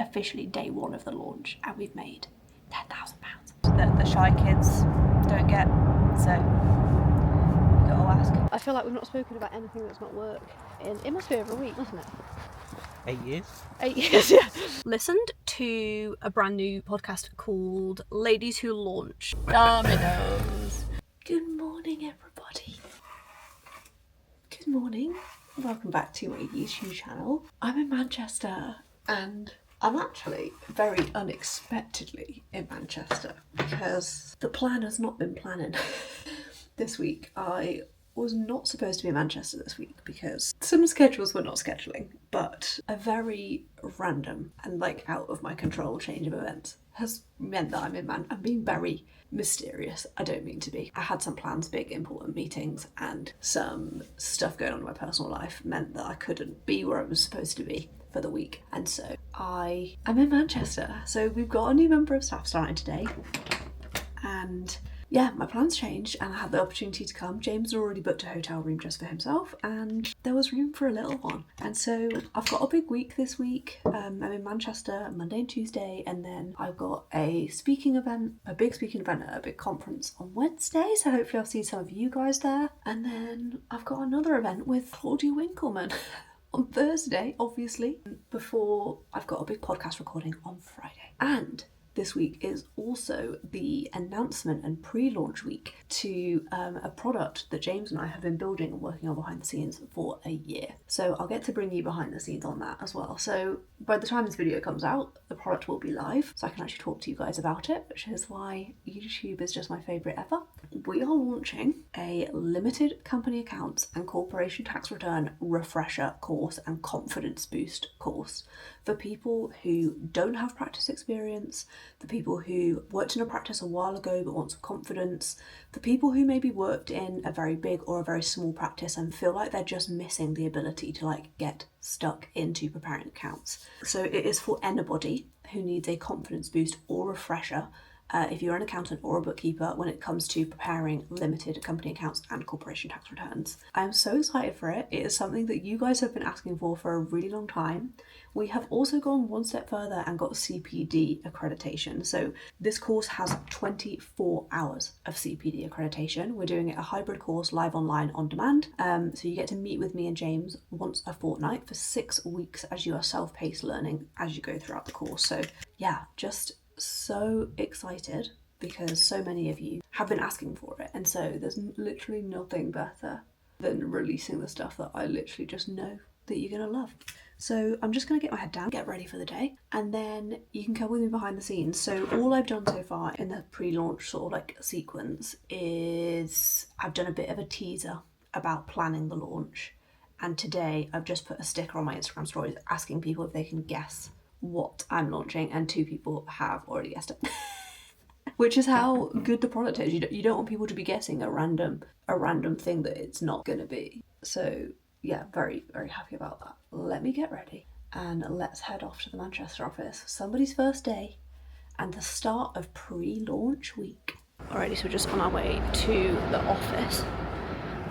officially day one of the launch, and we've made £10,000. That the shy kids don't get, so you've got to ask. I feel like we've not spoken about anything that's not work it must be over a week, mustn't it? 8 years? 8 years, yeah. Listened to a brand new podcast called Ladies Who Launch Dominoes. Good morning, everybody. Good morning. Welcome back to my YouTube channel. I'm in Manchester, and I'm actually very unexpectedly in Manchester because the plan has not been planning. This week I was not supposed to be in Manchester this week because some schedules were not scheduling, but a very random and out of my control change of events has meant that I'm being very mysterious. I don't mean to be. I had some plans, big important meetings, and some stuff going on in my personal life meant that I couldn't be where I was supposed to be for the week, and so I am in Manchester. So we've got a new member of staff starting today, and yeah, my plans changed and I had the opportunity to come. James had already booked a hotel room just for himself, and there was room for a little one. And so I've got a big week this week. I'm in Manchester Monday and Tuesday, and then I've got a big speaking event at a big conference on Wednesday. So hopefully I'll see some of you guys there. And then I've got another event with Claudia Winkleman on Thursday, obviously, before I've got a big podcast recording on Friday. And this week is also the announcement and pre-launch week to a product that James and I have been building and working on behind the scenes for a year. So I'll get to bring you behind the scenes on that as well. So by the time this video comes out, the product will be live, so I can actually talk to you guys about it, which is why YouTube is just my favourite ever. We are launching a limited company accounts and corporation tax return refresher course and confidence boost course for people who don't have practice experience, the people who worked in a practice a while ago but want some confidence, the people who maybe worked in a very big or a very small practice and feel like they're just missing the ability to get stuck into preparing accounts. So it is for anybody who needs a confidence boost or refresher if you're an accountant or a bookkeeper when it comes to preparing limited company accounts and corporation tax returns. I'm so excited for it. It is something that you guys have been asking for a really long time. We have also gone one step further and got CPD accreditation. So this course has 24 hours of CPD accreditation. We're doing it a hybrid course, live online on demand. So you get to meet with me and James once a fortnight for 6 weeks as you are self-paced learning as you go throughout the course. So yeah, just so excited because so many of you have been asking for it, and so there's literally nothing better than releasing the stuff that I literally just know that you're gonna love. So I'm just gonna get my head down, get ready for the day, and then you can come with me behind the scenes. So all I've done so far in the pre-launch sort of sequence is I've done a bit of a teaser about planning the launch, and today I've just put a sticker on my Instagram stories asking people if they can guess what I'm launching, and 2 people have already guessed it. Which is how good the product is. You don't want people to be guessing a random thing that it's not going to be. So yeah, very, very happy about that. Let me get ready and let's head off to the Manchester office. Somebody's first day and the start of pre-launch week. Alrighty, so we're just on our way to the office.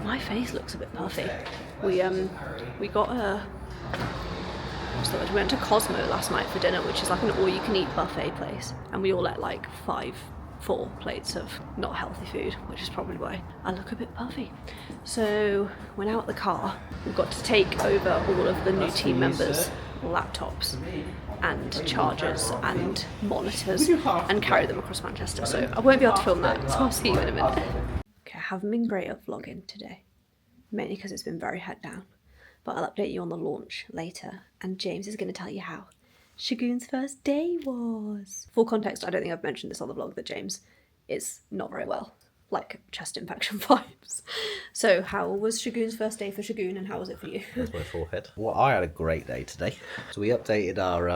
My face looks a bit puffy. We got a... We went to Cosmo last night for dinner, which is an all-you-can-eat buffet place, and we all ate 4 plates of not healthy food, which is probably why I look a bit puffy. So we're now at the car. We've got to take over all of the new team members' laptops and chargers and monitors and carry them across Manchester. So I won't be able to film that, so I'll see you in a minute. Okay, I haven't been great at vlogging today, mainly because it's been very head down. But I'll update you on the launch later, and James is going to tell you how Shagun's first day was. For context, I don't think I've mentioned this on the vlog, that James is not very well, chest infection vibes. So how was Shagun's first day for Shagun, and how was it for you? That's my forehead. Well, I had a great day today. So we updated our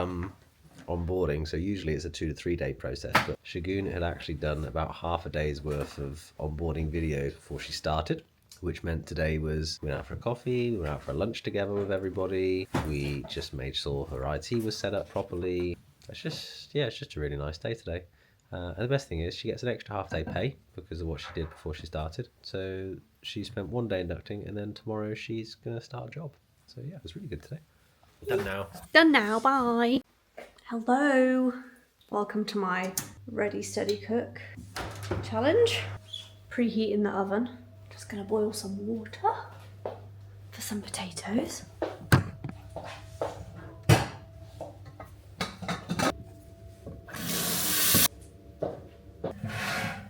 onboarding, so usually it's a 2 to 3 day process, but Shagun had actually done about half a day's worth of onboarding videos before she started. Which meant today was, we went out for a coffee, we went out for a lunch together with everybody, we just made sure her IT was set up properly. It's just a really nice day today. And the best thing is she gets an extra half day pay because of what she did before she started. So she spent 1 day inducting, and then tomorrow she's going to start a job. So yeah, it was really good today. Done now. Done now, bye. Hello. Welcome to my Ready Steady Cook challenge. Preheating the oven. Just gonna boil some water for some potatoes.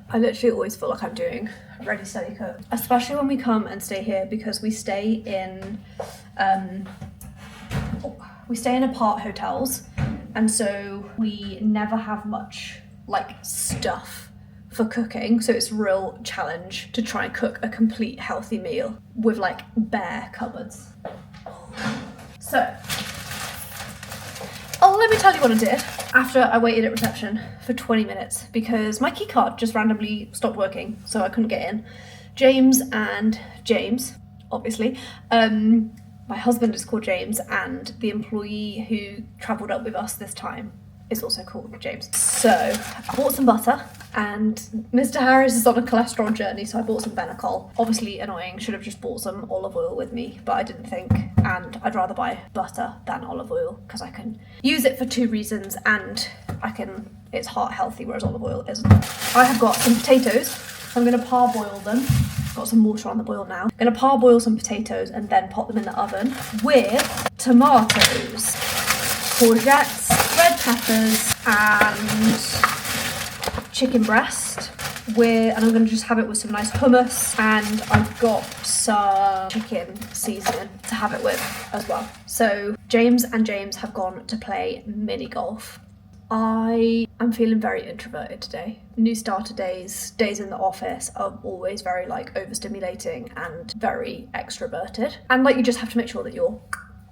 I literally always feel like I'm doing Ready Steady Cook, especially when we come and stay here, because we stay in apart hotels, and so we never have much like stuff for cooking, so it's a real challenge to try and cook a complete healthy meal with like bare cupboards. So, let me tell you what I did after I waited at reception for 20 minutes because my key card just randomly stopped working, so I couldn't get in. James, obviously, my husband is called James, and the employee who travelled up with us this time is also called James. So I bought some butter, and Mr. Harris is on a cholesterol journey, so I bought some Benecol. Obviously annoying, should have just bought some olive oil with me, but I didn't think, and I'd rather buy butter than olive oil because I can use it for 2 reasons, and it's heart healthy, whereas olive oil isn't. I have got some potatoes, so I'm going to parboil them. Got some water on the boil now. I'm going to parboil some potatoes and then pop them in the oven with tomatoes, courgettes, red peppers, and chicken breast. And I'm going to just have it with some nice hummus, and I've got some chicken seasoning to have it with as well. So James have gone to play mini golf. I am feeling very introverted today. New starter days in the office are always very like overstimulating and very extroverted. And like you just have to make sure that you're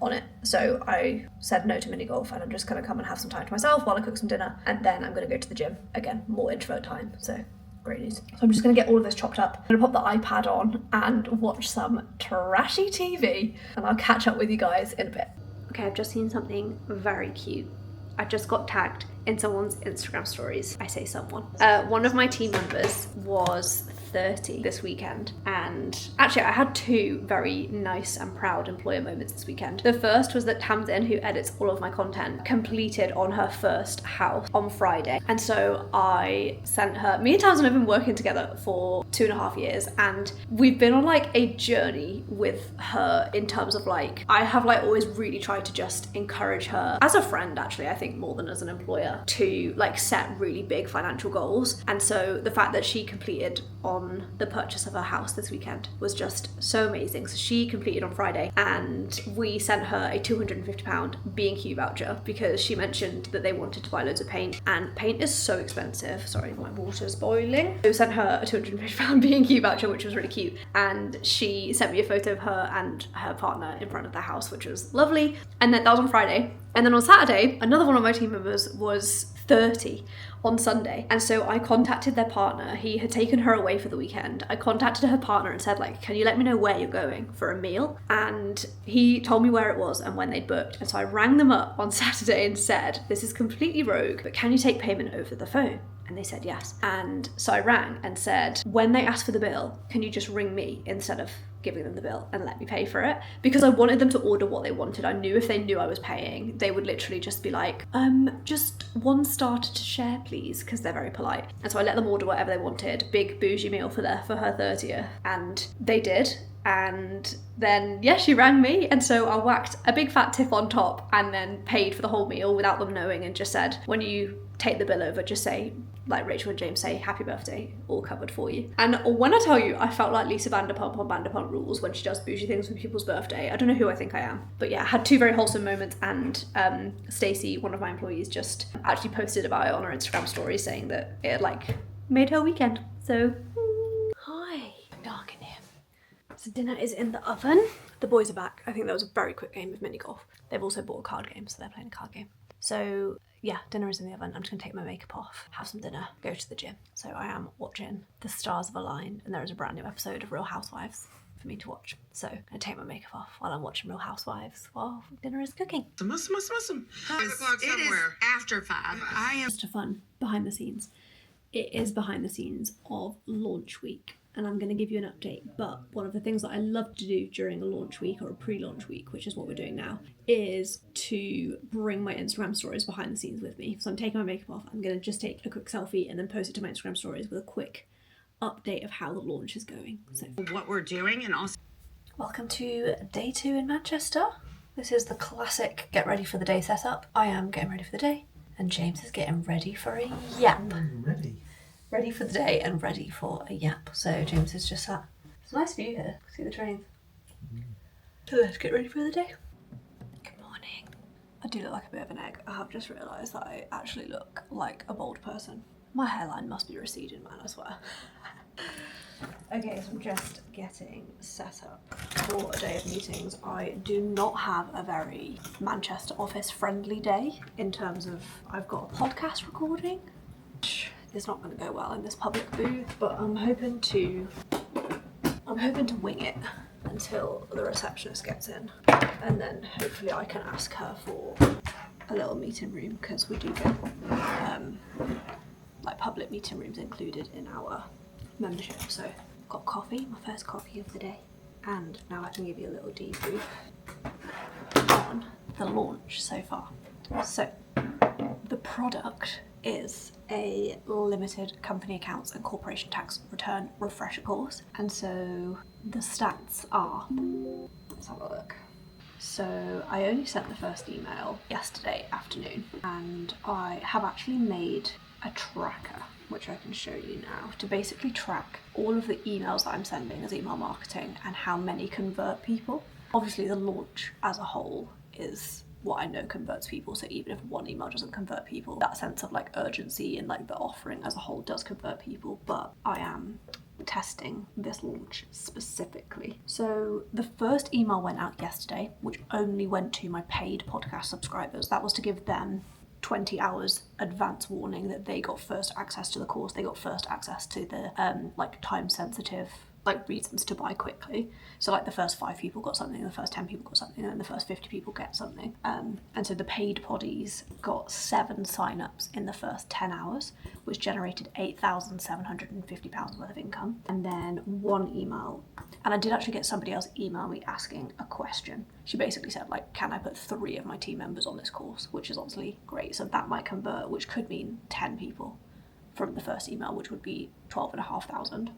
on it. So I said no to mini golf, and I'm just gonna come and have some time to myself while I cook some dinner, and then I'm gonna go to the gym. Again, more introvert time, so great news. So I'm just gonna get all of this chopped up. I'm gonna pop the iPad on and watch some trashy TV, and I'll catch up with you guys in a bit. Okay, I've just seen something very cute. I just got tagged in someone's Instagram stories. I say someone. One of my team members was 30 this weekend, and actually I had 2 very nice and proud employer moments this weekend. The first was that Tamsin, who edits all of my content, completed on her first house on Friday, and so I sent her. Me and Tamsin have been working together for 2.5 years, and we've been on like a journey with her in terms of like, I have like always really tried to just encourage her as a friend, actually I think more than as an employer, to like set really big financial goals. And so the fact that she completed on the purchase of her house this weekend was just so amazing. So she completed on Friday, and we sent her a £250 B&Q voucher because she mentioned that they wanted to buy loads of paint, and paint is so expensive. Sorry, my water's boiling. So we sent her a £250 B&Q voucher, which was really cute, and she sent me a photo of her and her partner in front of the house, which was lovely. And then that was on Friday. And then on Saturday, another one of my team members was 30 on Sunday, and so I contacted their partner. He had taken her away for the weekend. I contacted her partner and said like, can you let me know where you're going for a meal? And he told me where it was and when they'd booked, and so I rang them up on Saturday and said, this is completely rogue, but can you take payment over the phone? And they said yes. And so I rang and said, when they ask for the bill, can you just ring me instead of giving them the bill and let me pay for it? Because I wanted them to order what they wanted. I knew if they knew I was paying, they would literally just be like, just 1 starter to share please, because they're very polite. And so I let them order whatever they wanted, big bougie meal for her 30th, and they did. And then yeah, she rang me, and so I whacked a big fat tip on top and then paid for the whole meal without them knowing, and just said, when you take the bill over, just say, like Rachel and James say, happy birthday, all covered for you. And when I tell you, I felt like Lisa Vanderpump on Vanderpump Rules when she does bougie things for people's birthday. I don't know who I think I am, but yeah, I had 2 very wholesome moments. And Stacey, one of my employees, just actually posted about it on her Instagram story, saying that it had like made her weekend. So hi, dark in here. So dinner is in the oven. The boys are back. I think that was a very quick game of mini golf. They've also bought a card game, so they're playing a card game. So yeah, dinner is in the oven. I'm just gonna take my makeup off, have some dinner, go to the gym. So I am watching The Stars Have Aligned, and there is a brand new episode of Real Housewives for me to watch. So I'm gonna take my makeup off while I'm watching Real Housewives while dinner is cooking. Awesome. 5 o'clock somewhere. After 5. I am Just a fun behind the scenes. It is behind the scenes of launch week. and I'm going to give you an update. But one of the things that I love to do during a launch week or a pre-launch week, which is what we're doing now, is to bring my Instagram stories behind the scenes with me. So I'm taking my makeup off, I'm going to just take a quick selfie and then post it to my Instagram stories with a quick update of how the launch is going. So What we're doing, and also welcome to day 2 in Manchester. This is the classic get ready for the day setup. I am getting ready for the day, and James is getting ready for a yap. Ready for the day and ready for a yap. So James is just sat. It's a nice view here. See the trains. So let's get ready for the day. Good morning. I do look like a bit of an egg. I have just realised that I actually look like a bald person. My hairline must be receding, man, I swear. Okay, so I'm just getting set up for a day of meetings. I do not have a very Manchester office friendly day in terms of I've got a podcast recording, which is not going to go well in this public booth, but I'm hoping to wing it until the receptionist gets in, and then hopefully I can ask her for a little meeting room, because we do get like public meeting rooms included in our membership. So got coffee, my first coffee of the day, and now I can give you a little debrief on the launch so far. So the product is a limited company accounts and corporation tax return refresher course, and so the stats are, let's have a look. So I only sent the first email yesterday afternoon, and I have actually made a tracker which I can show you now to basically track all of the emails that I'm sending as email marketing and how many convert people. Obviously the launch as a whole is what I know converts people, so even if one email doesn't convert people, that sense of like urgency and like the offering as a whole does convert people. But I am testing this launch specifically. So the first email went out yesterday, which only went to my paid podcast subscribers. That was to give them 20 hours advance warning that they got first access to the course, they got first access to the like time sensitive like reasons to buy quickly. So like the first 5 people got something, the first 10 people got something, and the first 50 people get something. And so the paid poddies got 7 sign-ups in the first 10 hours, which generated £8,750 worth of income. And then 1 email, and I did actually get somebody else email me asking a question. She basically said like, can I put 3 of my team members on this course, which is obviously great. So that might convert, which could mean 10 people from the first email, which would be 12,500.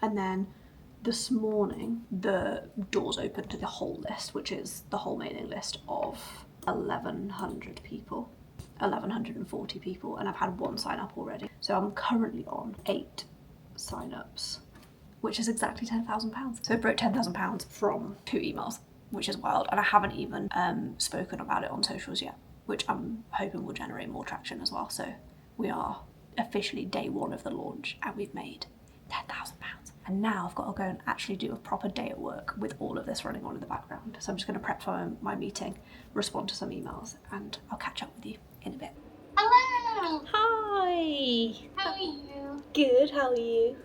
And then this morning, the doors opened to the whole list, which is the whole mailing list of 1,100 people, 1,140 people, and I've had 1 sign up already. So I'm currently on 8 sign-ups, which is exactly £10,000. So I broke £10,000 from 2 emails, which is wild. And I haven't even spoken about it on socials yet, which I'm hoping will generate more traction as well. So we are officially day 1 of the launch, and we've made £10,000. And now I've got to go and actually do a proper day at work with all of this running on in the background. So I'm just going to prep for my meeting, respond to some emails, and I'll catch up with you in a bit. Hello! Hi! How are you? Good, how are you?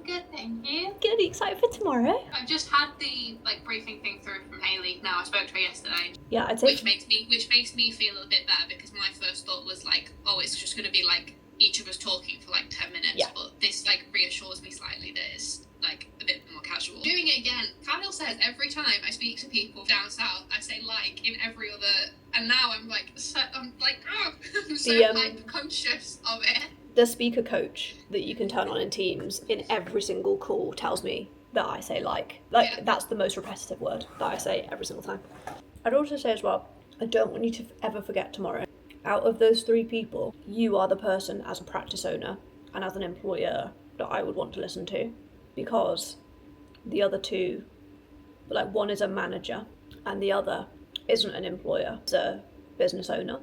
Good, thank you. Good, are you excited for tomorrow? I've just had the briefing thing through from Hayley. Now I spoke to her yesterday, Yeah, I'd say... which makes me feel a bit better, because my first thought was like, oh, it's just going to be like each of us talking for like 10 minutes. Yeah. But this like reassures me slightly that it's like a bit more casual. Doing it again, Kyle says every time I speak to people down south, I say like in every other, and now I'm like, I'm so like conscious of it. The speaker coach that you can turn on in Teams in every single call tells me that I say like yeah. That's the most repetitive word that I say every single time. I'd also say as well, I don't want you to ever forget tomorrow. Out of those 3 people, you are the person as a practice owner and as an employer that I would want to listen to, because the other 2, like one is a manager and the other isn't an employer, it's a business owner.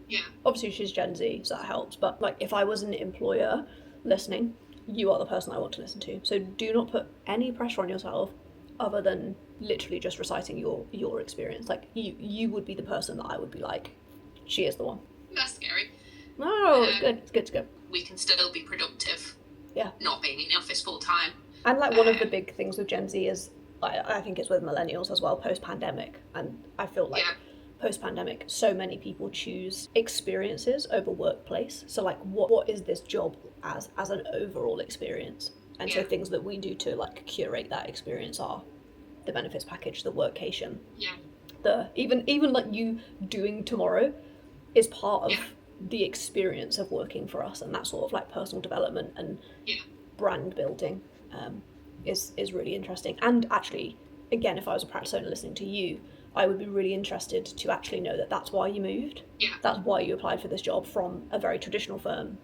Yeah. Obviously she's Gen Z, so that helps, but like if I was an employer listening, you are the person I want to listen to. So do not put any pressure on yourself other than literally just reciting your experience. Like you would be the person that I would be like, she is the one. That's scary. No, it's good. It's good to go. We can still be productive. Yeah. Not being in the office full time. And like one of the big things with Gen Z is, I think it's with millennials as well, post-pandemic. And I feel like post-pandemic, so many people choose experiences over workplace. So like what is this job as an overall experience? And so things that we do to like curate that experience are the benefits package, the workation, the even like you doing tomorrow is part of the experience of working for us, and that sort of like personal development and brand building is really interesting. And actually, again, if I was a practice owner listening to you, I would be really interested to actually know that that's why you moved. That's why you applied for this job from a very traditional firm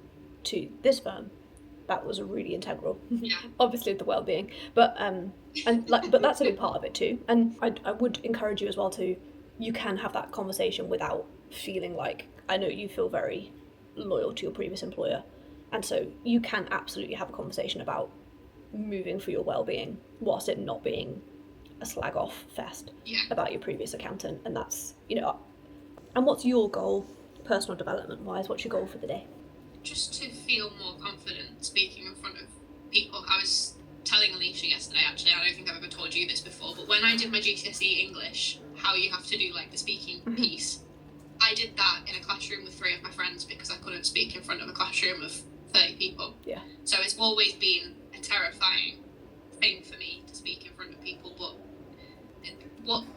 to this firm. That was a really integral, obviously the well-being, but but that's a big part of it too. And I would encourage you as well to, you can have that conversation without feeling like, I know you feel very loyal to your previous employer, and so you can absolutely have a conversation about moving for your well-being whilst it not being a slag off fest about your previous accountant. And that's, you know, and what's your goal personal development wise? What's your goal for the day? Just to feel more confident speaking in front of people. I was telling Alicia yesterday, actually, I don't think I've ever told you this before, but when I did my GCSE English, how you have to do like the speaking piece, I did that in a classroom with 3 of my friends because I couldn't speak in front of a classroom of 30 people. So it's always been a terrifying thing for me to speak in front of people, but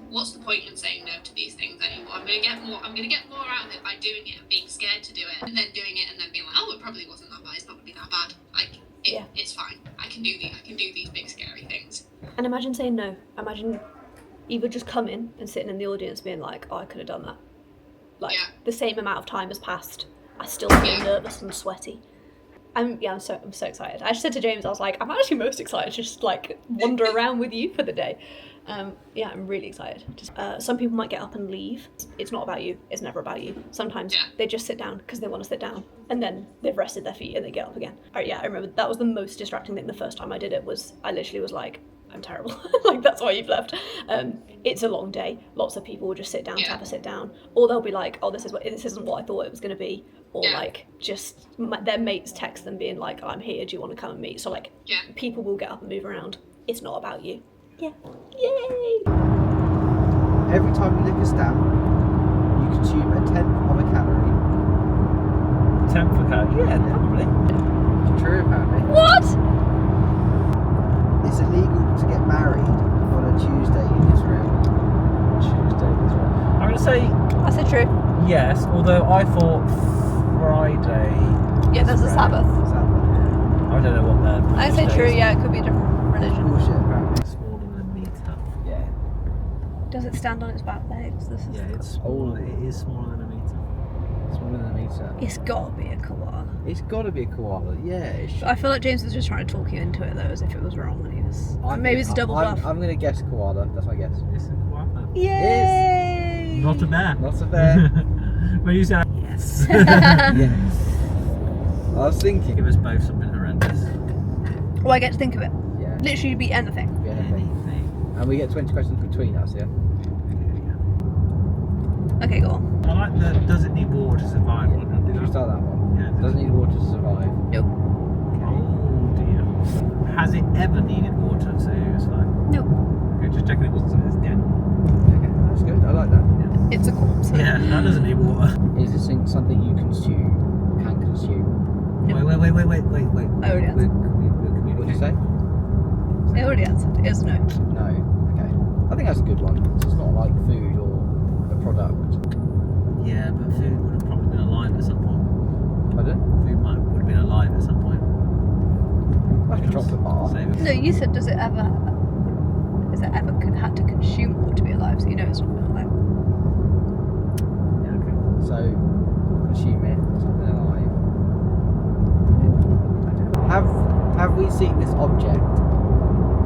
what's the point in saying no to these things anymore? I'm gonna get more out of it by doing it and being scared to do it, and then doing it and then being like, oh, it probably wasn't that bad, it's not gonna be that bad, like it's fine, I can do these big scary things. And imagine saying no. Imagine either just coming and sitting in the audience being like, oh, I could have done that, like the same amount of time has passed, I still feel nervous and sweaty. I'm so excited. I just said to James, I was like, I'm actually most excited to just like wander around with you for the day. I'm really excited. Some people might get up and leave. It's not about you. It's never about you. Sometimes they just sit down because they want to sit down, and then they've rested their feet and they get up again. I remember that was the most distracting thing the first time I did it. Was I literally was like, I'm terrible. Like, that's why you've left. It's a long day. Lots of people will just sit down to have a sit down, or they'll be like, oh, this isn't what I thought it was going to be, or like just their mates text them being like, I'm here, do you want to come and meet? So like people will get up and move around. It's not about you. Yay! Every time you lick a stamp, you consume a 10th of a calorie. 10th of a calorie? Yeah, probably. It's true, apparently. What? It's illegal to get married on a Tuesday in Israel. I'm going to say That's it, true. yes, although I thought Friday. Yeah, there's a Sabbath. I don't know what the. I say true. Yeah, it could be a different religion. Bullshit, apparently. Smaller than a meter. Yeah. Does it stand on its back legs? This is Yeah, it's smaller. It is smaller than a meter. Smaller than a meter. It's got to be a koala. It's got to be a koala. Yeah. It should. I feel like James was just trying to talk you into it though, as if it was wrong, and he was. Maybe it's a double bluff. I'm going to guess koala. That's my guess. It's a koala. Yay! Not a bear. Not a bear. When you said Yes. Yes. I was thinking. give us both something horrendous. Well, I get to think of it. Yeah. Literally be anything. Yeah, anything. And we get 20 questions between us, yeah? Okay, go on. I like the does it need water to survive one. Did you start that one? Yeah. Doesn't need water to survive. Nope. Oh dear. Has it ever needed water to survive? Nope. Okay, just checking it wasn't something that's dead. Okay, that's good. I like that. It's a corpse. Yeah, that doesn't need water. Is this something you consume? Can consume? Wait. I already answered. What did you say? I already answered. It is no. No. Okay. I think that's a good one. It's not like food or a product. Yeah, but food would have probably been alive at some point. Pardon? Food would have been alive at some point. Like a chocolate bar. Same. No, you said had to consume water to be alive, so you know it's not alive. Yeah, okay. So, consume it, something alive. Have we seen this object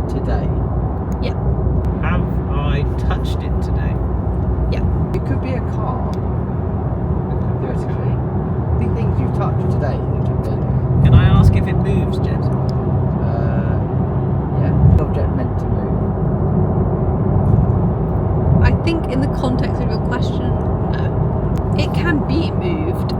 today? Yeah. Have I touched it today? Yeah. It could be a car. Theoretically. I think things you've touched today that can be. Can I ask if it moves, James? Yeah. The object meant to move. I think in the context of your question, no. It can be moved,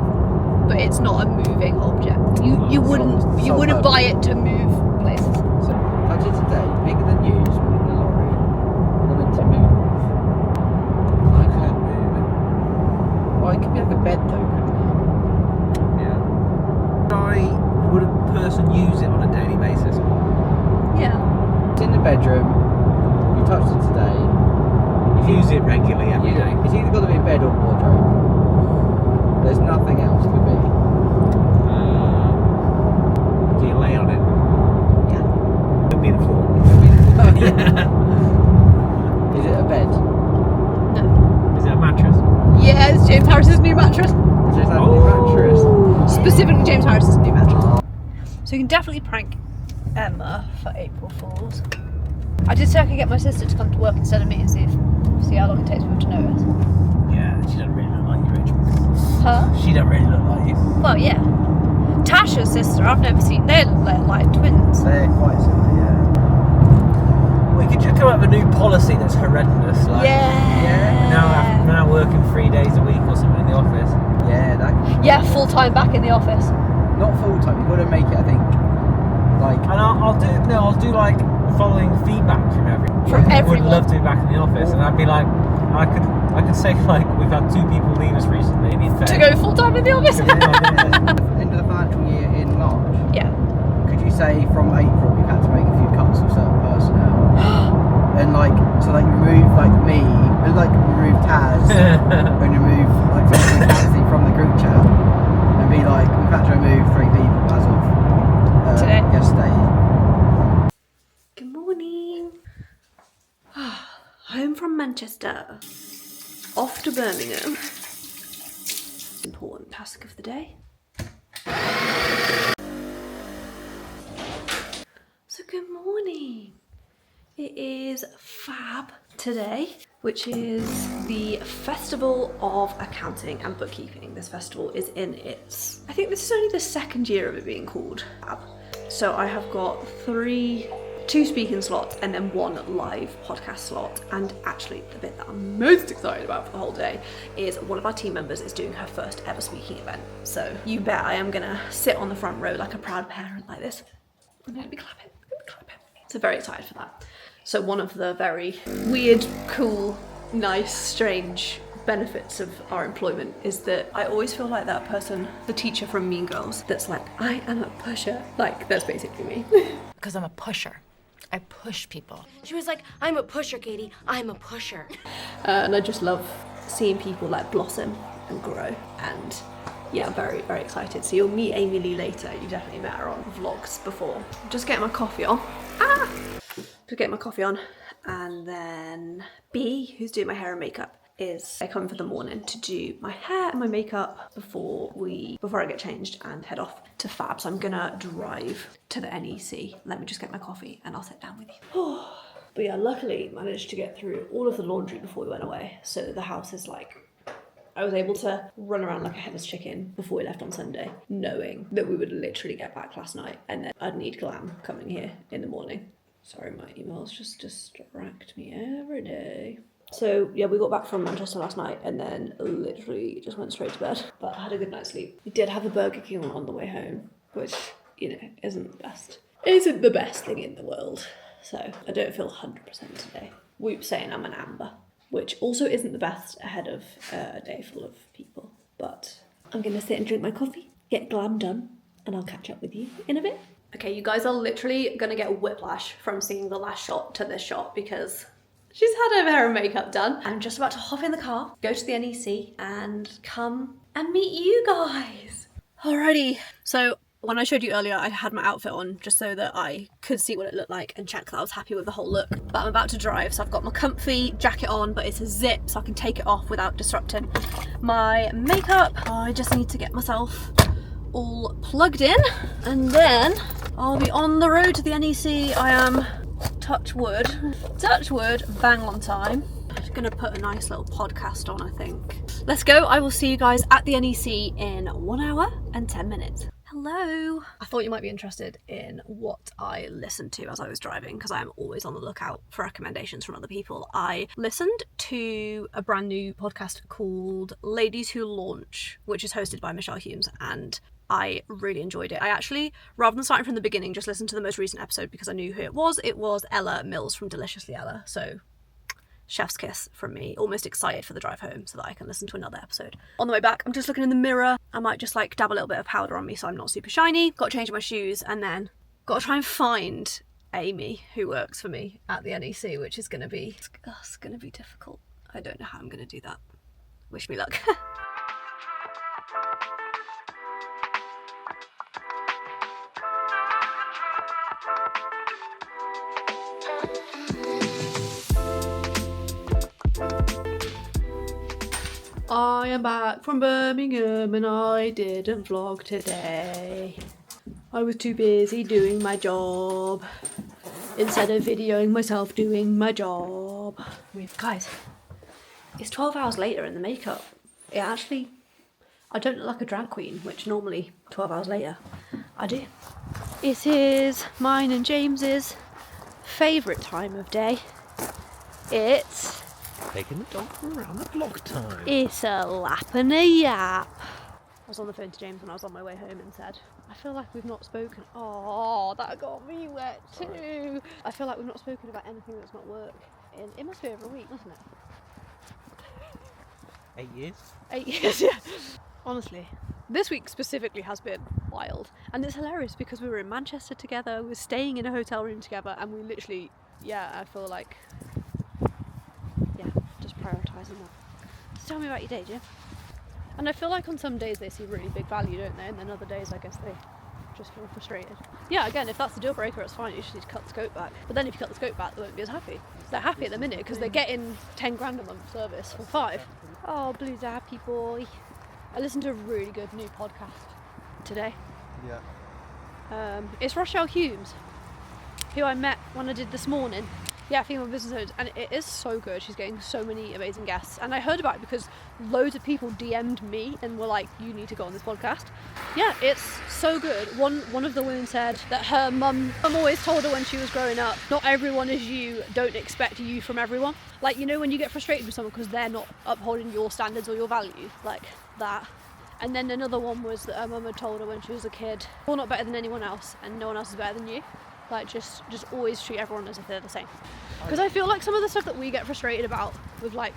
but it's not a moving object. You wouldn't buy it to move places. So, touch it today, bigger than you, smaller than a lorry. They're meant to move. I can't move it. Well, it could be like a bed though, couldn't it? Yeah. Would a person use it on a daily basis? bedroom. You touched it today. You use it regularly every day. It's either got to be bed or wardrobe. There's nothing else to be. Do you lay on it? Yeah. It'll be the floor. Is it a bed? No. Is it a mattress? Yeah, it's James Harris's new mattress. Is it a mattress? Specifically James Harris's new mattress. So you can definitely prank Emma for April Fools. I did say I could get my sister to come to work instead of me and see how long it takes people to notice. Yeah, she doesn't really look like you, Rachel. Huh? She doesn't really look like you. Well, yeah. Tasha's sister, I've never seen. They look like twins. They're quite similar, yeah. We could just come up with a new policy that's horrendous. Like, Yeah. Now working 3 days a week or something in the office. Yeah, that. Yeah, full time back in the office. Not full time. You've got to make it, I think, like. And I'll do like following feedback from everyone. everyone. Would love to be back in the office, and I'd be like, I could say like we've had 2 people leave us recently. To go full time in the office. End of the financial year in March. Yeah. Could you say from April we've had to make a few cuts of certain personnel? And like, so like remove like me, and like remove Taz, and remove like Nancy from the group chat, and be like, we've had to remove 3 people as of Today. yesterday. Good morning. Home from Manchester. Off to Birmingham. Important task of the day. So good morning. It is Fab today, which is the Festival of Accounting and Bookkeeping. This festival is in its, I think this is only the 2nd year of it being called Fab. So I have got 2 speaking slots and then 1 live podcast slot. And actually the bit that I'm most excited about for the whole day is one of our team members is doing her first ever speaking event. So you bet I am gonna sit on the front row like a proud parent like this. I'm gonna be clapping. So very excited for that. So one of the very weird, cool, nice, strange benefits of our employment is that I always feel like that person, the teacher from Mean Girls, that's like, I am a pusher. Like, that's basically me. Because I'm a pusher. I push people. She was like, I'm a pusher, Katie. I'm a pusher. And I just love seeing people like blossom and grow. And yeah, I'm very, very excited. So you'll meet Amy Lee later. You definitely met her on vlogs before. Just getting my coffee on. Just getting my coffee on. And then B, who's doing my hair and makeup, is I come for the morning to do my hair and my makeup before I get changed and head off to Fab. So I'm gonna drive to the NEC. Let me just get my coffee and I'll sit down with you. But yeah, luckily managed to get through all of the laundry before we went away. So the house is like, I was able to run around like a headless chicken before we left on Sunday, knowing that we would literally get back last night and then I'd need Glam coming here in the morning. Sorry, my emails just distract me every day. So yeah, we got back from Manchester last night and then literally just went straight to bed. But I had a good night's sleep. We did have a Burger King on the way home, which, you know, isn't the best thing in the world. So I don't feel 100% today. Whoop saying I'm an amber, which also isn't the best ahead of a day full of people. But I'm gonna sit and drink my coffee, get Glam done, and I'll catch up with you in a bit. Okay, you guys are literally gonna get a whiplash from seeing the last shot to this shot because she's had her hair and makeup done. I'm just about to hop in the car, go to the NEC and come and meet you guys. Alrighty, so when I showed you earlier, I had my outfit on just so that I could see what it looked like and check that I was happy with the whole look. But I'm about to drive, so I've got my comfy jacket on, but it's a zip, so I can take it off without disrupting my makeup. I just need to get myself all plugged in, and then I'll be on the road to the NEC. I am, touch wood, bang on time. I'm just gonna put a nice little podcast on, I think. Let's go. I will see you guys at the NEC in 1 hour and 10 minutes. Hello. I thought you might be interested in what I listened to as I was driving, because I am always on the lookout for recommendations from other people. I listened to a brand new podcast called Ladies Who Launch, which is hosted by Michelle Humes, and I really enjoyed it. I actually, rather than starting from the beginning, just listened to the most recent episode because I knew who it was. It was Ella Mills from Deliciously Ella, so chef's kiss from me. Almost excited for the drive home so that I can listen to another episode. On the way back, I'm just looking in the mirror. I might just like dab a little bit of powder on me so I'm not super shiny. Got to change my shoes and then got to try and find Amy, who works for me at the NEC, which is going to be difficult. I don't know how I'm going to do that. Wish me luck. I am back from Birmingham and I didn't vlog today. I was too busy doing my job instead of videoing myself doing my job. Guys, it's 12 hours later and the makeup, I don't look like a drag queen, which normally 12 hours later I do. It is mine and James's favourite time of day. It's Taking the dog around the block time. It's a lap and a yap. I was on the phone to James when I was on my way home and said, I feel like we've not spoken. Oh, that got me wet too. I feel like we've not spoken about anything that's not work. It must be over a week, mustn't it? 8 years? 8 years, yeah. Honestly, this week specifically has been wild. And it's hilarious because we were in Manchester together, we were staying in a hotel room together, and we literally, I feel like, just prioritising that. So tell me about your day, Jim. And I feel like on some days they see really big value, don't they? And then other days I guess they just feel frustrated. Yeah, again, if that's the deal breaker, it's fine. You just need to cut the scope back. But then if you cut the scope back, they won't be as happy. They're happy at the minute because they're getting 10 grand a month service for 5. Oh, Blue's a happy boy. I listened to a really good new podcast today. Yeah. It's Rochelle Humes, who I met when I did This Morning. Yeah, female business owners, and it is so good. She's getting so many amazing guests, and I heard about it because loads of people DM'd me and were like, you need to go on this podcast. Yeah, it's so good. One of the women said that her mum always told her when she was growing up, not everyone is you, don't expect you from everyone. Like, you know when you get frustrated with someone because they're not upholding your standards or your values, like that. And then another one was that her mum had told her when she was a kid, you're not better than anyone else and no one else is better than you. Like, just always treat everyone as if they're the same. Because I feel like some of the stuff that we get frustrated about with, like,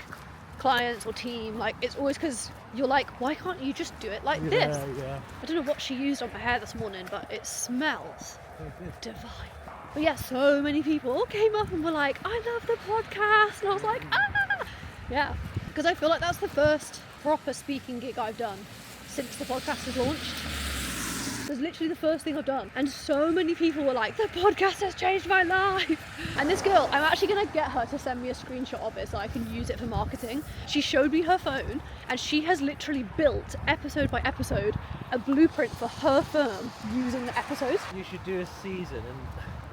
clients or team, like, it's always because you're like, why can't you just do it like this? Yeah. I don't know what she used on my hair this morning, but it smells divine. But yeah, so many people came up and were like, I love the podcast. And I was like, ah! Yeah, because I feel like that's the first proper speaking gig I've done since the podcast was launched. It was literally the first thing I've done, and so many people were like, the podcast has changed my life. And this girl, I'm actually gonna get her to send me a screenshot of it so I can use it for marketing. She showed me her phone and she has literally built episode by episode a blueprint for her firm using the episodes. You should do a season, and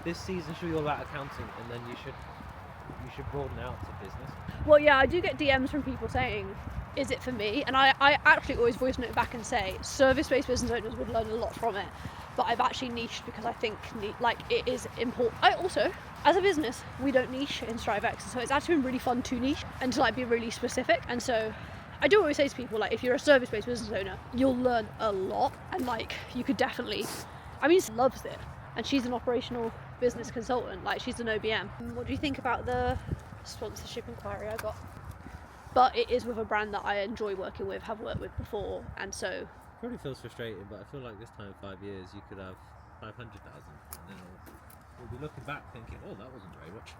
this season should be all about accounting, and then you should broaden out to business. Well, yeah, I do get DMs from people saying, is it for me? And I actually always voice note back and say service-based business owners would learn a lot from it, but I've actually niched because I think it is important. I also, as a business, we don't niche in StriveX, so it's actually been really fun to niche and to be really specific. And so I do always say to people, if you're a service-based business owner, you'll learn a lot, and you could definitely, she loves it, and she's an operational business consultant, she's an OBM. What do you think about the sponsorship inquiry I got? But it is with a brand that I enjoy working with, have worked with before, and so... Probably feels frustrating, but I feel like this time in 5 years you could have 500,000, and then we'll be looking back thinking, oh, that wasn't very much.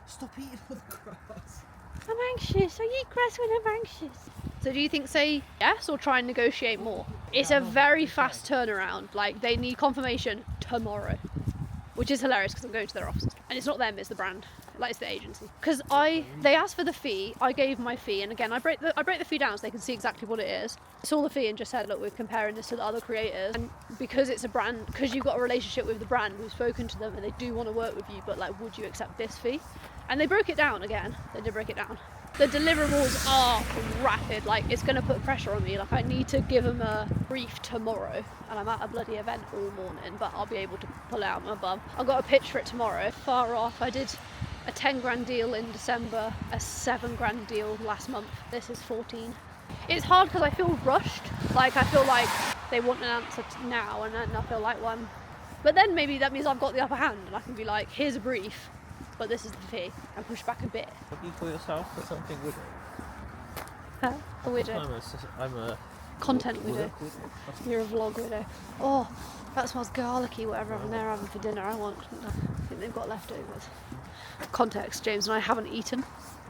Stop eating all the grass. I'm anxious. I eat grass when I'm anxious. So do you think say yes or try and negotiate more? It's a very fast turnaround. They need confirmation tomorrow, which is hilarious because I'm going to their offices. And it's not them, it's the brand. It's the agency. Because they asked for the fee, I gave my fee, and again I break the fee down so they can see exactly what it is. I saw the fee and just said, look, we're comparing this to the other creators, and because it's a brand, because you've got a relationship with the brand, we've spoken to them and they do want to work with you, but would you accept this fee? And they broke it down again. They did break it down. The deliverables are rapid. It's going to put pressure on me. I need to give them a brief tomorrow, and I'm at a bloody event all morning, but I'll be able to pull out my bum. I've got a pitch for it tomorrow. Far off. I did a 10 grand deal in December, a 7 grand deal last month. This is 14. It's hard because I feel rushed. I feel like they want an answer now, and then I feel like one. But then maybe that means I've got the upper hand, and I can be like, here's a brief, but this is the fee, and push back a bit. What do you call yourself for something widow? A widow. I'm Content widow. You're a vlog widow. Oh, that smells garlicky, whatever they're having for dinner. I think they've got leftovers. Context, James and I haven't eaten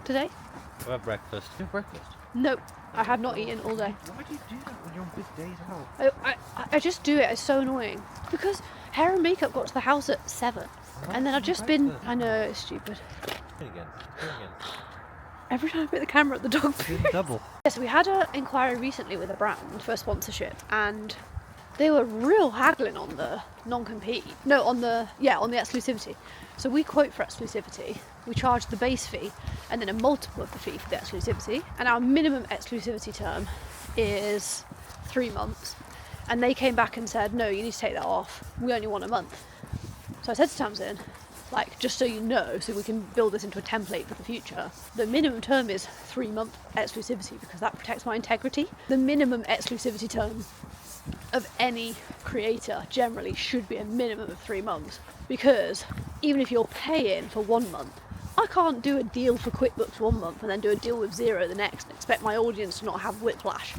today. We'll have breakfast. You have breakfast? Nope, I have not eaten all day. Why do you do that when you're on big days out? I just do it, it's so annoying. Because hair and makeup got to the house at 7. And then I've just been, I know, it's stupid. Again. Every time I put the camera at the dog food. Double. Yes, we had an inquiry recently with a brand for a sponsorship, and they were real haggling on the non-compete. No, on the exclusivity. So we quote for exclusivity, we charge the base fee, and then a multiple of the fee for the exclusivity. And our minimum exclusivity term is 3 months. And they came back and said, no, you need to take that off. We only want a month. So I said to Tamsin, like, just so you know, so we can build this into a template for the future, the minimum term is 3 month exclusivity because that protects my integrity. The minimum exclusivity term of any creator generally should be a minimum of 3 months, because even if you're paying for 1 month, I can't do a deal for QuickBooks 1 month and then do a deal with Xero the next and expect my audience to not have whiplash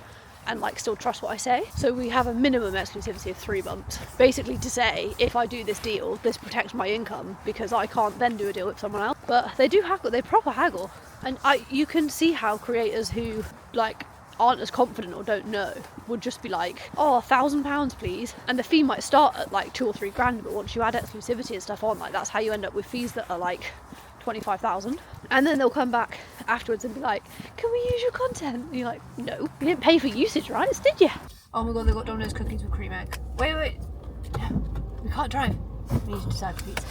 and like still trust what I say. So we have a minimum exclusivity of 3 months, basically to say, if I do this deal, this protects my income because I can't then do a deal with someone else. But they do haggle, they proper haggle. And you can see how creators who like aren't as confident or don't know would just be like, oh, £1,000 please, and the fee might start at like 2 or 3 grand, but once you add exclusivity and stuff on, like that's how you end up with fees that are like 25,000. And then they'll come back afterwards and be like, can we use your content? And you're like, no, you didn't pay for usage rights, did you? Oh my god, they've got Domino's cookies with cream egg. Wait, we can't drive, we need to decide the pizza.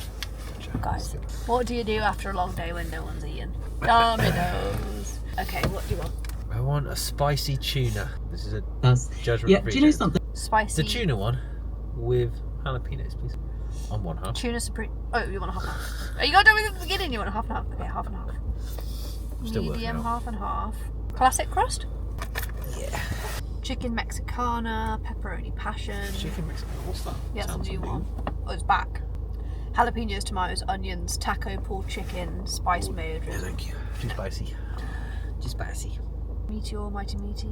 Guys, what do you do after a long day when no one's eating? Domino's. Okay, what do you want? I want a spicy tuna. This is a judgment. Yeah, do you know something? Spicy. The tuna one with jalapenos, please. On 1/2. Tuna supreme. Oh, you want a half and half? Oh, you got done with it at the beginning. You want a half and half? Okay, half and half. Still Medium, working out. half and half. Classic crust. Yeah. Chicken Mexicana, pepperoni passion. Chicken Mexican. What's that? Yeah, it's a Sounds new familiar. one. Oh, it's back. Jalapenos, tomatoes, onions, taco, pulled chicken, spice mayo Yeah, drizzle. thank you. Too spicy. Too spicy. Meteor, mighty meaty,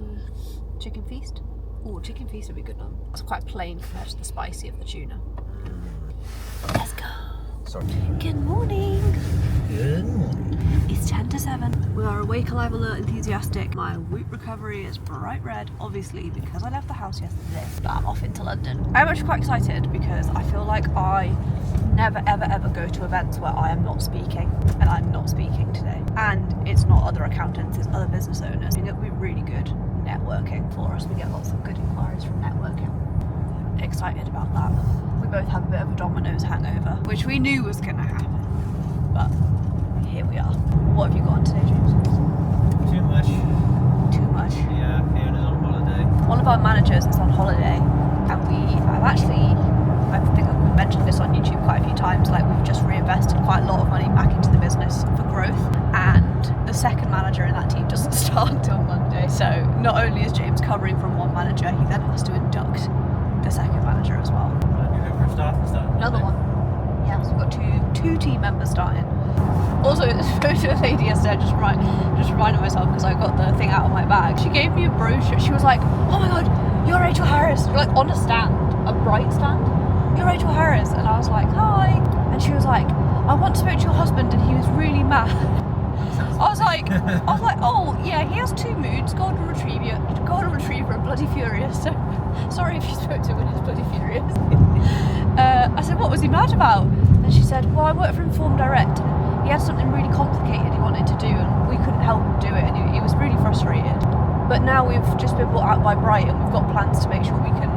chicken feast. Oh, chicken feast would be good one. It's quite plain compared to the spicy of the tuna. Let's go. Sorry. Good morning. Good morning. It's 10 to 7. We are awake, alive, alert, enthusiastic. My wheat recovery is bright red, obviously, because I left the house yesterday. But I'm off into London. I'm actually quite excited because I feel like I never, ever, ever go to events where I am not speaking. And I'm not speaking today. And it's not other accountants, it's other business owners. I think it'll be really good networking for us. We get lots of good inquiries from networking. Excited about that. We both have a bit of a Domino's hangover, which we knew was going to happen. But here we are. What have you got on today, James? Too much. Too much. Yeah, Fiona's on holiday. One of our managers is on holiday, and I think I've mentioned this on YouTube quite a few times, like we've just reinvested quite a lot of money back into the business for growth, and the second manager in that team doesn't start until Monday. So not only is James covering from one manager, he then has to induct the second manager as well. Another one. Yeah, so we've got two team members starting. Also, I spoke to a lady yesterday, just reminded myself because I got the thing out of my bag. She gave me a brochure. She was like, oh my god, you're Rachel Harris. You're like on a stand, a bright stand. You're Rachel Harris. And I was like, hi. And she was like, I once spoke to your husband and he was really mad. I was like, oh yeah, he has 2 moods, golden retriever and bloody furious. So sorry if you spoke to him when he was bloody furious. I said, what was he mad about? And she said, well, I work for Inform Direct and he had something really complicated he wanted to do and we couldn't help him do it, and he was really frustrated. But now we've just been bought out by Bright and we've got plans to make sure we can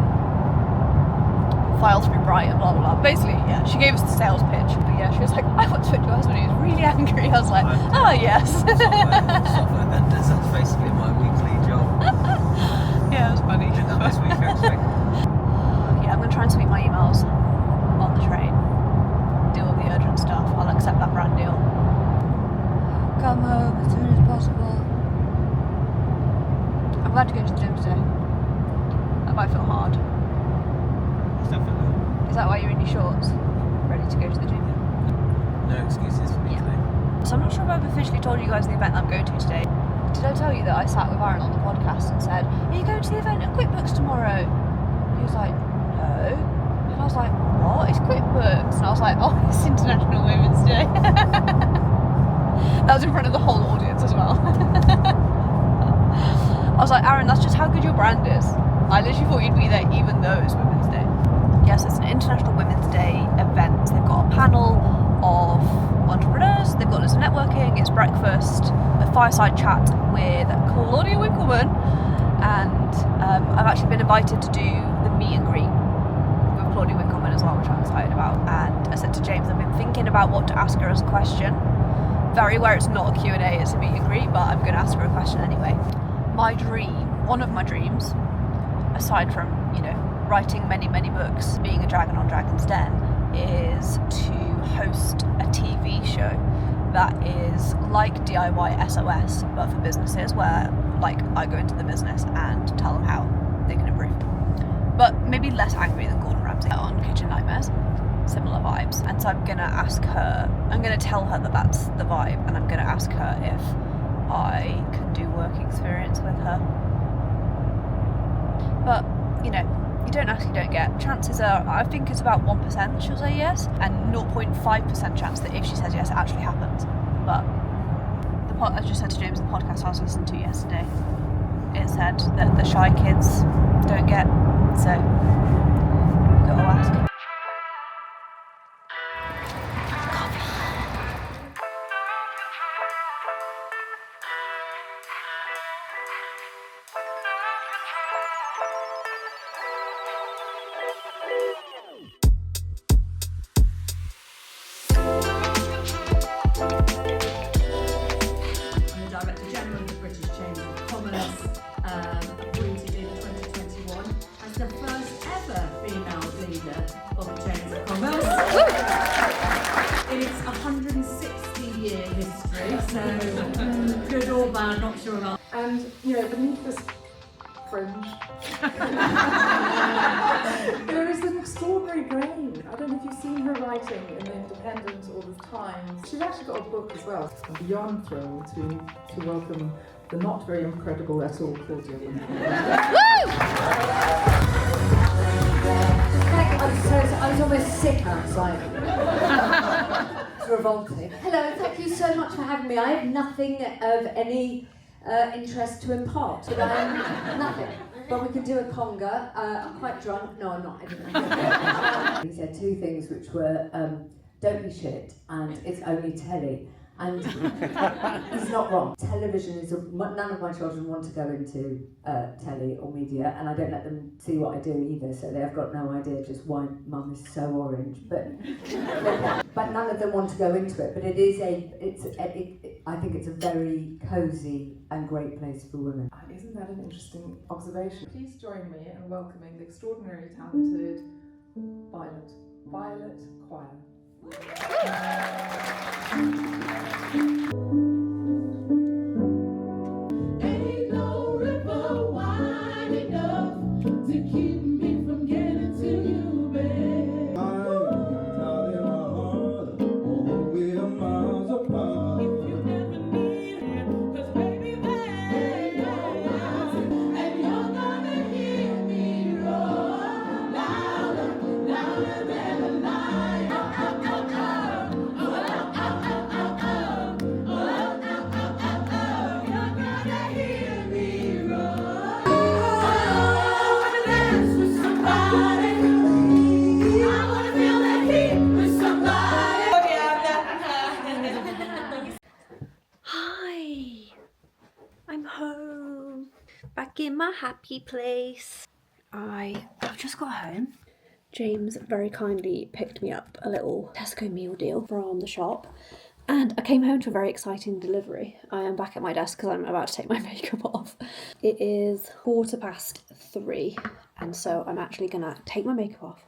file through Bright and blah blah blah. Basically, yeah, she gave us the sales pitch. But yeah, she was like, I want to speak to your husband, he was really angry. I was like, oh yes. Software vendors, that's basically my weekly job. Yeah, it was funny. Did that this week actually. Yeah, I'm going to try and sweep my emails on the train. Deal with the urgent stuff. I'll accept that brand deal. Come home as soon as possible. I'm glad to go to the gym today. That might feel hard. Is that why you're in your shorts? Ready to go to the gym? No excuses for me today. So I'm not sure if I've officially told you guys the event I'm going to today. Did I tell you that I sat with Aaron on the podcast and said, are you going to the event at QuickBooks tomorrow? He was like, no. And I was like, what? It's QuickBooks. And I was like, oh, it's International Women's Day. That was in front of the whole audience as well. I was like, Aaron, that's just how good your brand is. I literally thought you'd be there even though it's Women's Day. Yes, it's an International Women's Day event. They've got a panel of entrepreneurs, they've got loads of networking, it's breakfast, a fireside chat with Claudia Winkleman, and I've actually been invited to do the meet and greet with Claudia Winkleman as well, which I'm excited about. And I said to James, I've been thinking about what to ask her as a question. Very aware it's not a Q&A, it's a meet and greet, but I'm going to ask her a question anyway. My dream, one of my dreams, aside from, you know, writing many, many books, being a dragon on Dragon's Den, is to host a TV show that is like DIY SOS, but for businesses, where like I go into the business and tell them how they can improve. But maybe less angry than Gordon Ramsay on Kitchen Nightmares, similar vibes. And so I'm gonna tell her that that's the vibe, and I'm gonna ask her if I can do work experience with her. But, you know, you don't ask, you don't get. Chances are, I think it's about 1% she'll say yes, and 0.5% chance that if she says yes, it actually happens. But I just said to James, the podcast I was listening to yesterday, it said that the shy kids don't get, so you've got to ask. And, you know, beneath this fringe, there is an extraordinary brain. I don't know if you've seen her writing in The Independent or The Times. She's actually got a book as well. I'm beyond thrilled to welcome the not very incredible at all Claudia Winkleman. I was almost sick outside. It's revolting. Hello, thank you so much for having me. I have nothing of any interest to impart, but I'm nothing. But we could do a conga. I'm quite drunk. No, I'm not. I didn't know. He said two things which were, don't be shit, and it's only telly. And he's not wrong. Television is, none of my children want to go into telly or media, and I don't let them see what I do either, so they've got no idea just why mum is so orange. But none of them want to go into it. But it is I think it's a very cosy and great place for women. Isn't that an interesting observation? Please join me in welcoming the extraordinarily talented Violet Choir. Ain't no river wide enough to keep me from getting to you, babe. I'm out in my heart, although we're miles apart. If you never need him, 'cause baby, there ain't no mountain, and you're gonna hear me roar louder, louder than a lion. Hi, I'm home, back in my happy place. I've just got home. James very kindly picked me up a little Tesco meal deal from the shop, and I came home to a very exciting delivery. I am back at my desk because I'm about to take my makeup off. It is 3:15, and so I'm actually gonna take my makeup off,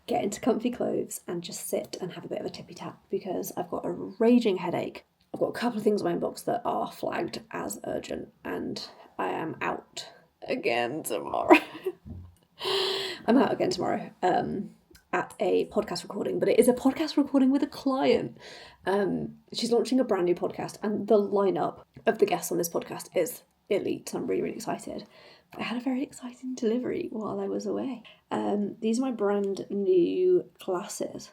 get into comfy clothes, and just sit and have a bit of a tippy tap because I've got a raging headache. I've got a couple of things in my inbox that are flagged as urgent, and I am out again tomorrow. I'm out again tomorrow. at a podcast recording, but it is a podcast recording with a client. She's launching a brand new podcast, and the lineup of the guests on this podcast is elite, so I'm really, really excited. I had a very exciting delivery while I was away. These are my brand new glasses.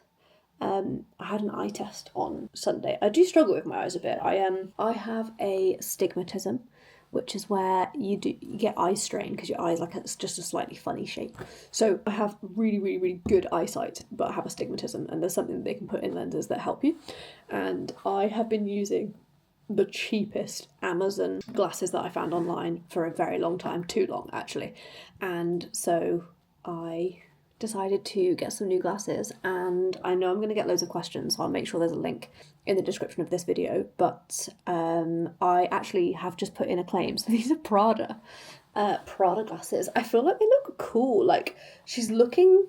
I had an eye test on Sunday. I do struggle with my eyes a bit. I have a stigmatism, which is where you get eye strain because your eyes it's just a slightly funny shape. So I have really, really, really good eyesight, but I have astigmatism, and there's something that they can put in lenses that help you. And I have been using the cheapest Amazon glasses that I found online for a very long time, too long actually. And so I decided to get some new glasses, and I know I'm going to get loads of questions, so I'll make sure there's a link in the description of this video, but I actually have just put in a claim. So these are Prada glasses. I feel like they look cool. Like, she's looking,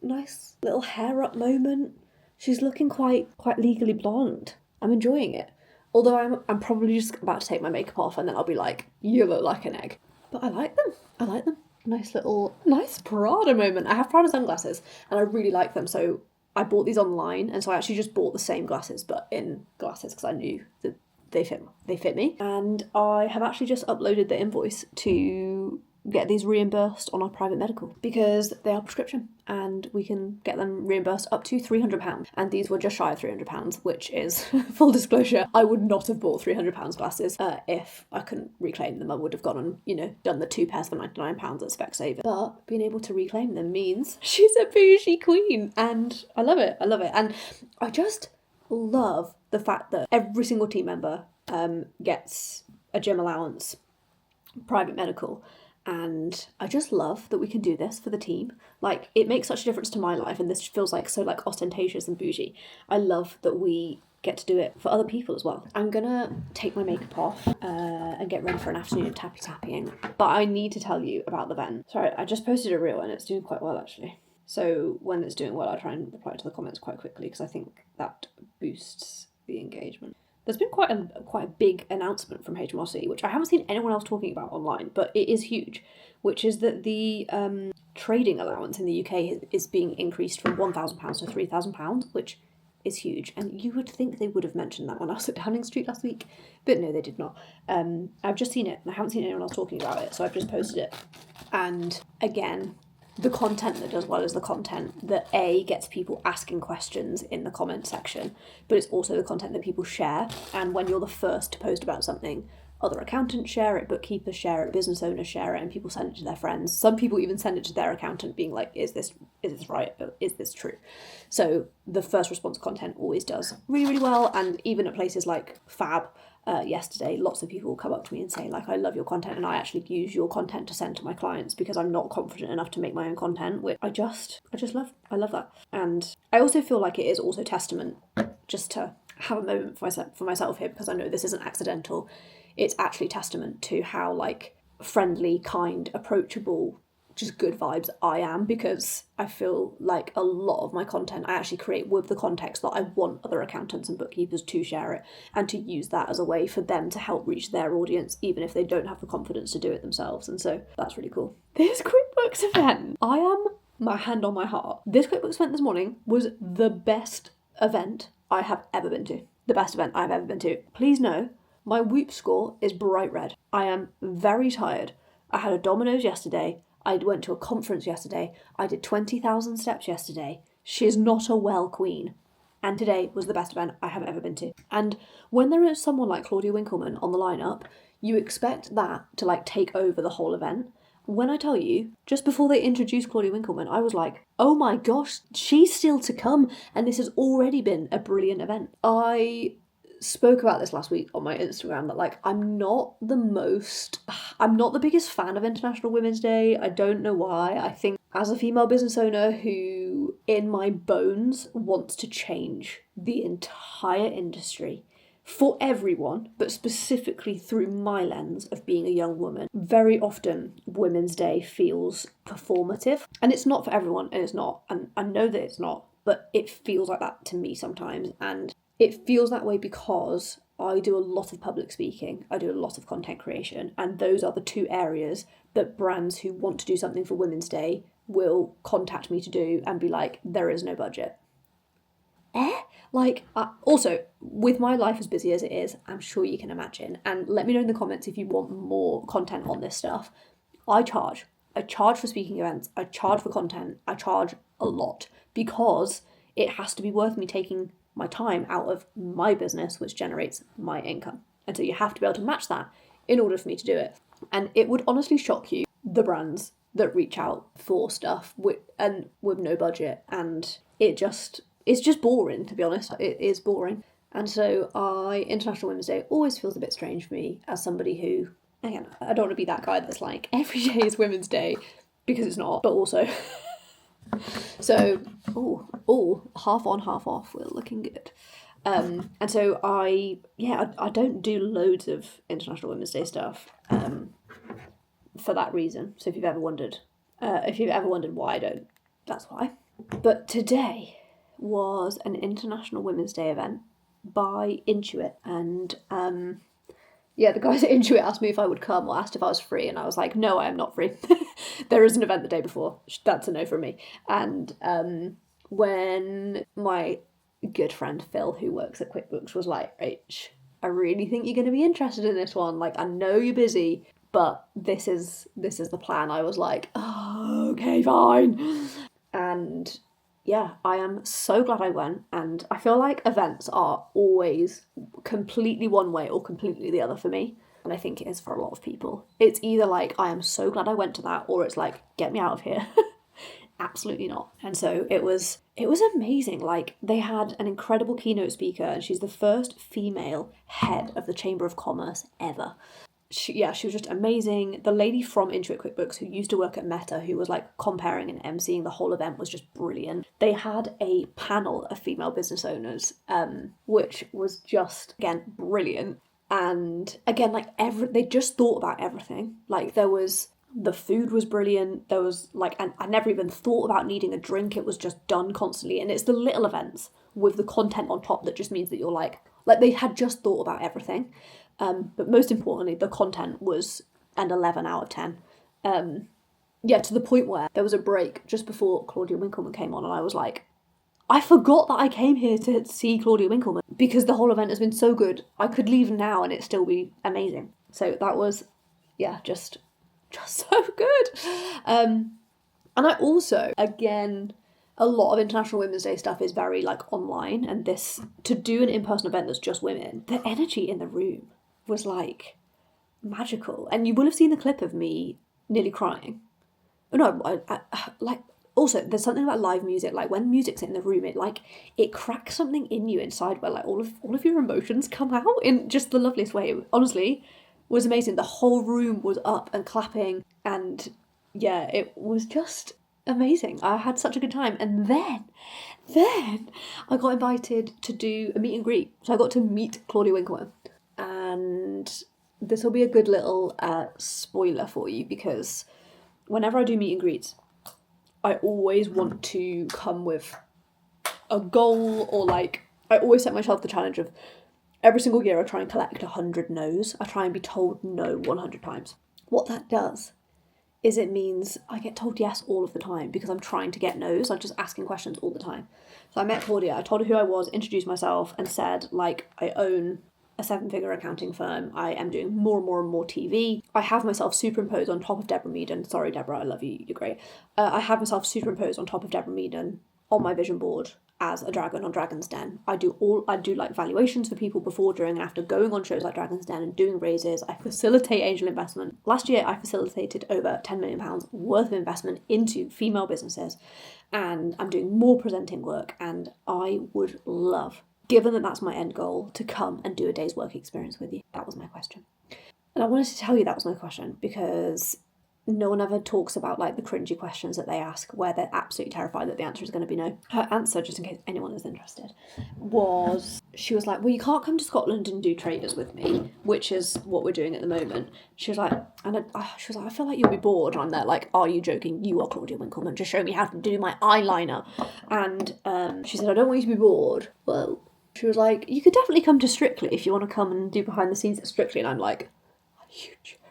nice little hair up moment. She's looking quite legally blonde. I'm enjoying it. Although I'm probably just about to take my makeup off and then I'll be like, you look like an egg. But I like them. Nice Prada moment. I have Prada sunglasses and I really like them, so I bought these online, and so I actually just bought the same glasses but in glasses because I knew that they fit me. And I have actually just uploaded the invoice to get these reimbursed on our private medical because they are prescription and we can get them reimbursed up to £300, and these were just shy of £300, which is, full disclosure, I would not have bought £300 glasses if I couldn't reclaim them. I would have gone and done the 2 pairs for £99 at Specsavers, but being able to reclaim them means she's a bougie queen, and I love it. And I just love the fact that every single team member gets a gym allowance, private medical. And I just love that we can do this for the team. Like, it makes such a difference to my life, and this feels so ostentatious and bougie. I love that we get to do it for other people as well. I'm gonna take my makeup off and get ready for an afternoon of tapping. But I need to tell you about the event. Sorry, I just posted a reel and it's doing quite well actually. So when it's doing well, I try and reply to the comments quite quickly because I think that boosts the engagement. There's been quite a big announcement from HMRC, which I haven't seen anyone else talking about online, but it is huge, which is that the trading allowance in the UK is being increased from £1,000 to £3,000, which is huge. And you would think they would have mentioned that when I was at Downing Street last week, but no, they did not. I've just seen it, and I haven't seen anyone else talking about it, so I've just posted it. And again, the content that does well is the content that gets people asking questions in the comment section, but it's also the content that people share. And when you're the first to post about something, other accountants share it, bookkeepers share it, business owners share it, and people send it to their friends. Some people even send it to their accountant being like, is this right? Is this true? So the first response content always does really, really well. And even at places like Fab, yesterday, lots of people will come up to me and say, I love your content, and I actually use your content to send to my clients because I'm not confident enough to make my own content, which I just love. I love that. And I also feel like it is also testament, just to have a moment for myself here, because I know this isn't accidental. It's actually testament to how friendly, kind, approachable, just good vibes I am, because I feel like a lot of my content I actually create with the context that I want other accountants and bookkeepers to share it and to use that as a way for them to help reach their audience, even if they don't have the confidence to do it themselves. And so that's really cool. This QuickBooks event, I am, my hand on my heart, this QuickBooks event this morning was the best event I have ever been to. The best event I've ever been to. Please know, my Whoop score is bright red. I am very tired. I had a Domino's yesterday. I went to a conference yesterday. I did 20,000 steps yesterday. She is not a well queen. And today was the best event I have ever been to. And when there is someone like Claudia Winkleman on the lineup, you expect that to take over the whole event. When I tell you, just before they introduced Claudia Winkleman, I was like, oh my gosh, she's still to come. And this has already been a brilliant event. I spoke about this last week on my Instagram that I'm not the biggest fan of International Women's Day. I don't know why. I think as a female business owner who in my bones wants to change the entire industry for everyone, but specifically through my lens of being a young woman, very often Women's Day feels performative, and it's not for everyone, and it's not, and I know that it's not, but it feels like that to me sometimes. And it feels that way because I do a lot of public speaking, I do a lot of content creation, and those are the two areas that brands who want to do something for Women's Day will contact me to do and be like, there is no budget. Like, also, with my life as busy as it is, I'm sure you can imagine, and let me know in the comments if you want more content on this stuff. I charge for speaking events, I charge for content, I charge a lot, because it has to be worth me taking my time out of my business, which generates my income. And so you have to be able to match that in order for me to do it. And it would honestly shock you, the brands that reach out for stuff with no budget, and it's just boring, to be honest. It is boring. And so International Women's Day always feels a bit strange for me as somebody who, again, I don't want to be that guy that's like, every day is Women's Day, because it's not, but also... So, half on, half off, we're looking good. And so I don't do loads of International Women's Day stuff for that reason. So if you've ever wondered why I don't, that's why. But today was an International Women's Day event by Intuit, and the guys at Intuit asked me if I would come, or asked if I was free, and I was like, no, I am not free. There is an event the day before. That's a no from me. And when my good friend Phil, who works at QuickBooks, was like, Rach, I really think you're going to be interested in this one. Like, I know you're busy, but this is the plan. I was like, oh, okay, fine. And yeah, I am so glad I went, and I feel like events are always completely one way or completely the other for me, and I think it is for a lot of people. It's either like, I am so glad I went to that, or it's like, get me out of here. Absolutely not. And so it was amazing. Like, they had an incredible keynote speaker, and she's the first female head of the Chamber of Commerce ever. She was just amazing. The lady from Intuit QuickBooks who used to work at Meta, who was like comparing and emceeing the whole event, was just brilliant. They had a panel of female business owners, which was just, again, brilliant. And again, like, they just thought about everything. Like, the food was brilliant. There was like, and I never even thought about needing a drink. It was just done constantly. And it's the little events with the content on top that just means that you're like they had just thought about everything. But most importantly, the content was an 11 out of 10. To the point where there was a break just before Claudia Winkleman came on, and I was like, I forgot that I came here to see Claudia Winkleman, because the whole event has been so good. I could leave now and it'd still be amazing. So that was, just so good. And I also, again, a lot of International Women's Day stuff is very like online, and this, to do an in-person event that's just women, the energy in the room was like magical. And you will have seen the clip of me nearly crying. No, I like, also there's something about live music, like when music's in the room, it cracks something in you inside where like all of your emotions come out in just the loveliest way. It honestly was amazing. The whole room was up and clapping, and it was just amazing. I had such a good time. And then I got invited to do a meet and greet. So I got to meet Claudia Winkleman. And this will be a good little spoiler for you, because whenever I do meet and greets, I always want to come with a goal, or like, I always set myself the challenge of every single year I try and collect 100 no's. I try and be told no 100 times. What that does is it means I get told yes all of the time, because I'm trying to get no's. I'm just asking questions all the time. So I met Claudia, I told her who I was, introduced myself, and said, like, I own a 7-figure accounting firm. I am doing more and more and more TV. I have myself superimposed on top of Deborah Meaden. Sorry, Deborah, I love you. You're great. I have myself superimposed on top of Deborah Meaden on my vision board as a dragon on Dragon's Den. I do like valuations for people before, during, and after going on shows like Dragon's Den and doing raises. I facilitate angel investment. Last year, I facilitated over £10 million worth of investment into female businesses, and I'm doing more presenting work, and I would love, given that that's my end goal, to come and do a day's work experience with you. That was my question. And I wanted to tell you that was my question because no one ever talks about like the cringy questions that they ask where they're absolutely terrified that the answer is going to be no. Her answer, just in case anyone is interested, was, she was like, well, you can't come to Scotland and do traders with me, which is what we're doing at the moment. She was like, I feel like you'll be bored. And I'm there like, are you joking? You are Claudia Winkleman. Just show me how to do my eyeliner. And she said, I don't want you to be bored. Well, She was like, you could definitely come to Strictly if you want to come and do behind the scenes at Strictly. And I'm like, are you joking?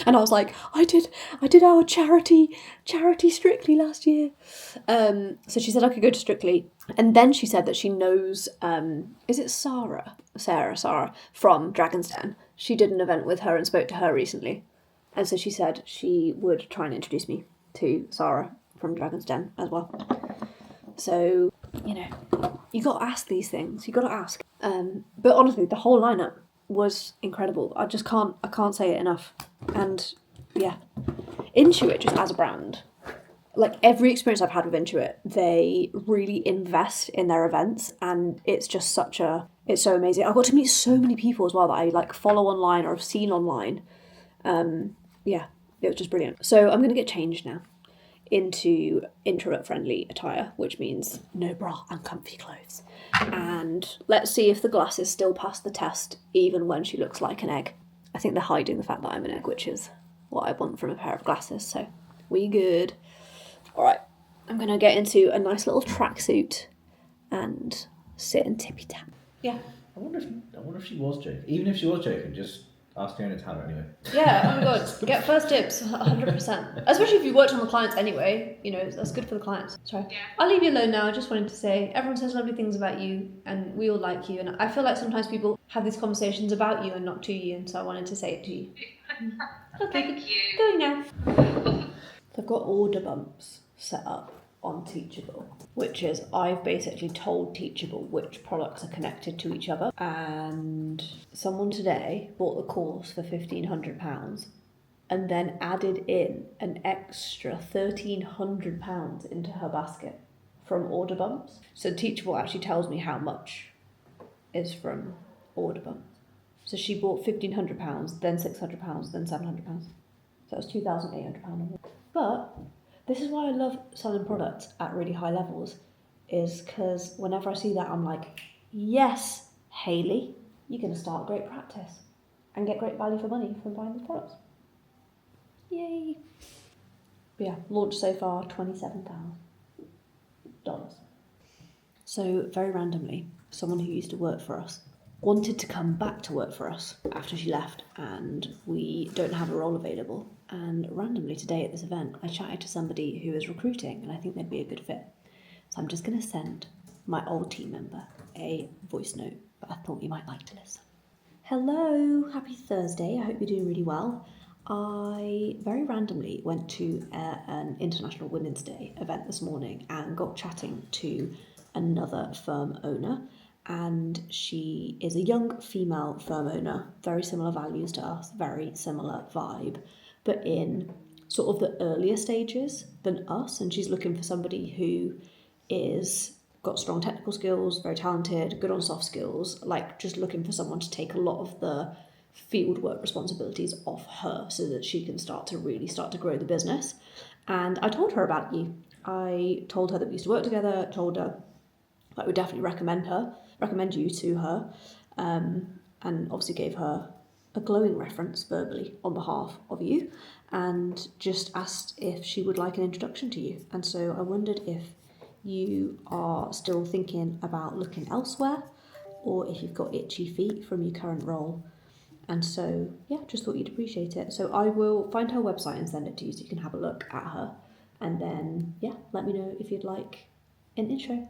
And I was like, I did our charity Strictly last year. So she said I could go to Strictly. And then she said that she knows, is it Sarah from Dragon's Den. She did an event with her and spoke to her recently. And so she said she would try and introduce me to Sarah from Dragon's Den as well. So, you know, you got to ask these things. You got to ask. But honestly, the whole lineup was incredible. I can't say it enough. And yeah, Intuit just as a brand, like every experience I've had with Intuit, they really invest in their events, and it's just it's so amazing. I got to meet so many people as well that I like follow online or have seen online. Yeah, it was just brilliant. So I'm going to get changed now into introvert-friendly attire, which means no bra and comfy clothes. And let's see if the glasses still pass the test, even when she looks like an egg. I think they're hiding the fact that I'm an egg, which is what I want from a pair of glasses, so we good. Alright, I'm going to get into a nice little tracksuit and sit and tippy-tap. Yeah. I wonder if she was joking. Even if she was joking, just ask her and tell her anyway. Yeah, oh my god, get first tips, 100%. Especially if you worked on the clients anyway, you know, that's good for the clients. Sorry. Yeah. I'll leave you alone now. I just wanted to say, everyone says lovely things about you, and we all like you, and I feel like sometimes people have these conversations about you and not to you, and so I wanted to say it to you. Okay, thank you. Going now. I've got order bumps set up on Teachable, which is I've basically told Teachable which products are connected to each other, and someone today bought the course for £1,500 and then added in an extra £1,300 into her basket from order bumps. So Teachable actually tells me how much is from order bumps. So she bought £1,500, then £600, then £700. So that was £2,800. But this is why I love selling products at really high levels, is because whenever I see that, I'm like, yes, Hayley, you're going to start great practice and get great value for money from buying these products. Yay. But yeah, launched so far, $27,000. So very randomly, someone who used to work for us wanted to come back to work for us after she left, and we don't have a role available. And randomly today at this event, I chatted to somebody who is recruiting, and I think they'd be a good fit. So I'm just going to send my old team member a voice note, but I thought you might like to listen. Hello, happy Thursday. I hope you're doing really well. I very randomly went to an International Women's Day event this morning and got chatting to another firm owner. And she is a young female firm owner, very similar values to us, very similar vibe, but in sort of the earlier stages than us. And she's looking for somebody who is got strong technical skills, very talented, good on soft skills, like just looking for someone to take a lot of the field work responsibilities off her so that she can start to grow the business. And I told her about you. I told her that we used to work together, told her I would definitely recommend you to her, and obviously gave her a glowing reference verbally on behalf of you, and just asked if she would like an introduction to you. And so I wondered if you are still thinking about looking elsewhere, or if you've got itchy feet from your current role. And so, yeah, just thought you'd appreciate it. So I will find her website and send it to you so you can have a look at her. And then, yeah, let me know if you'd like an intro.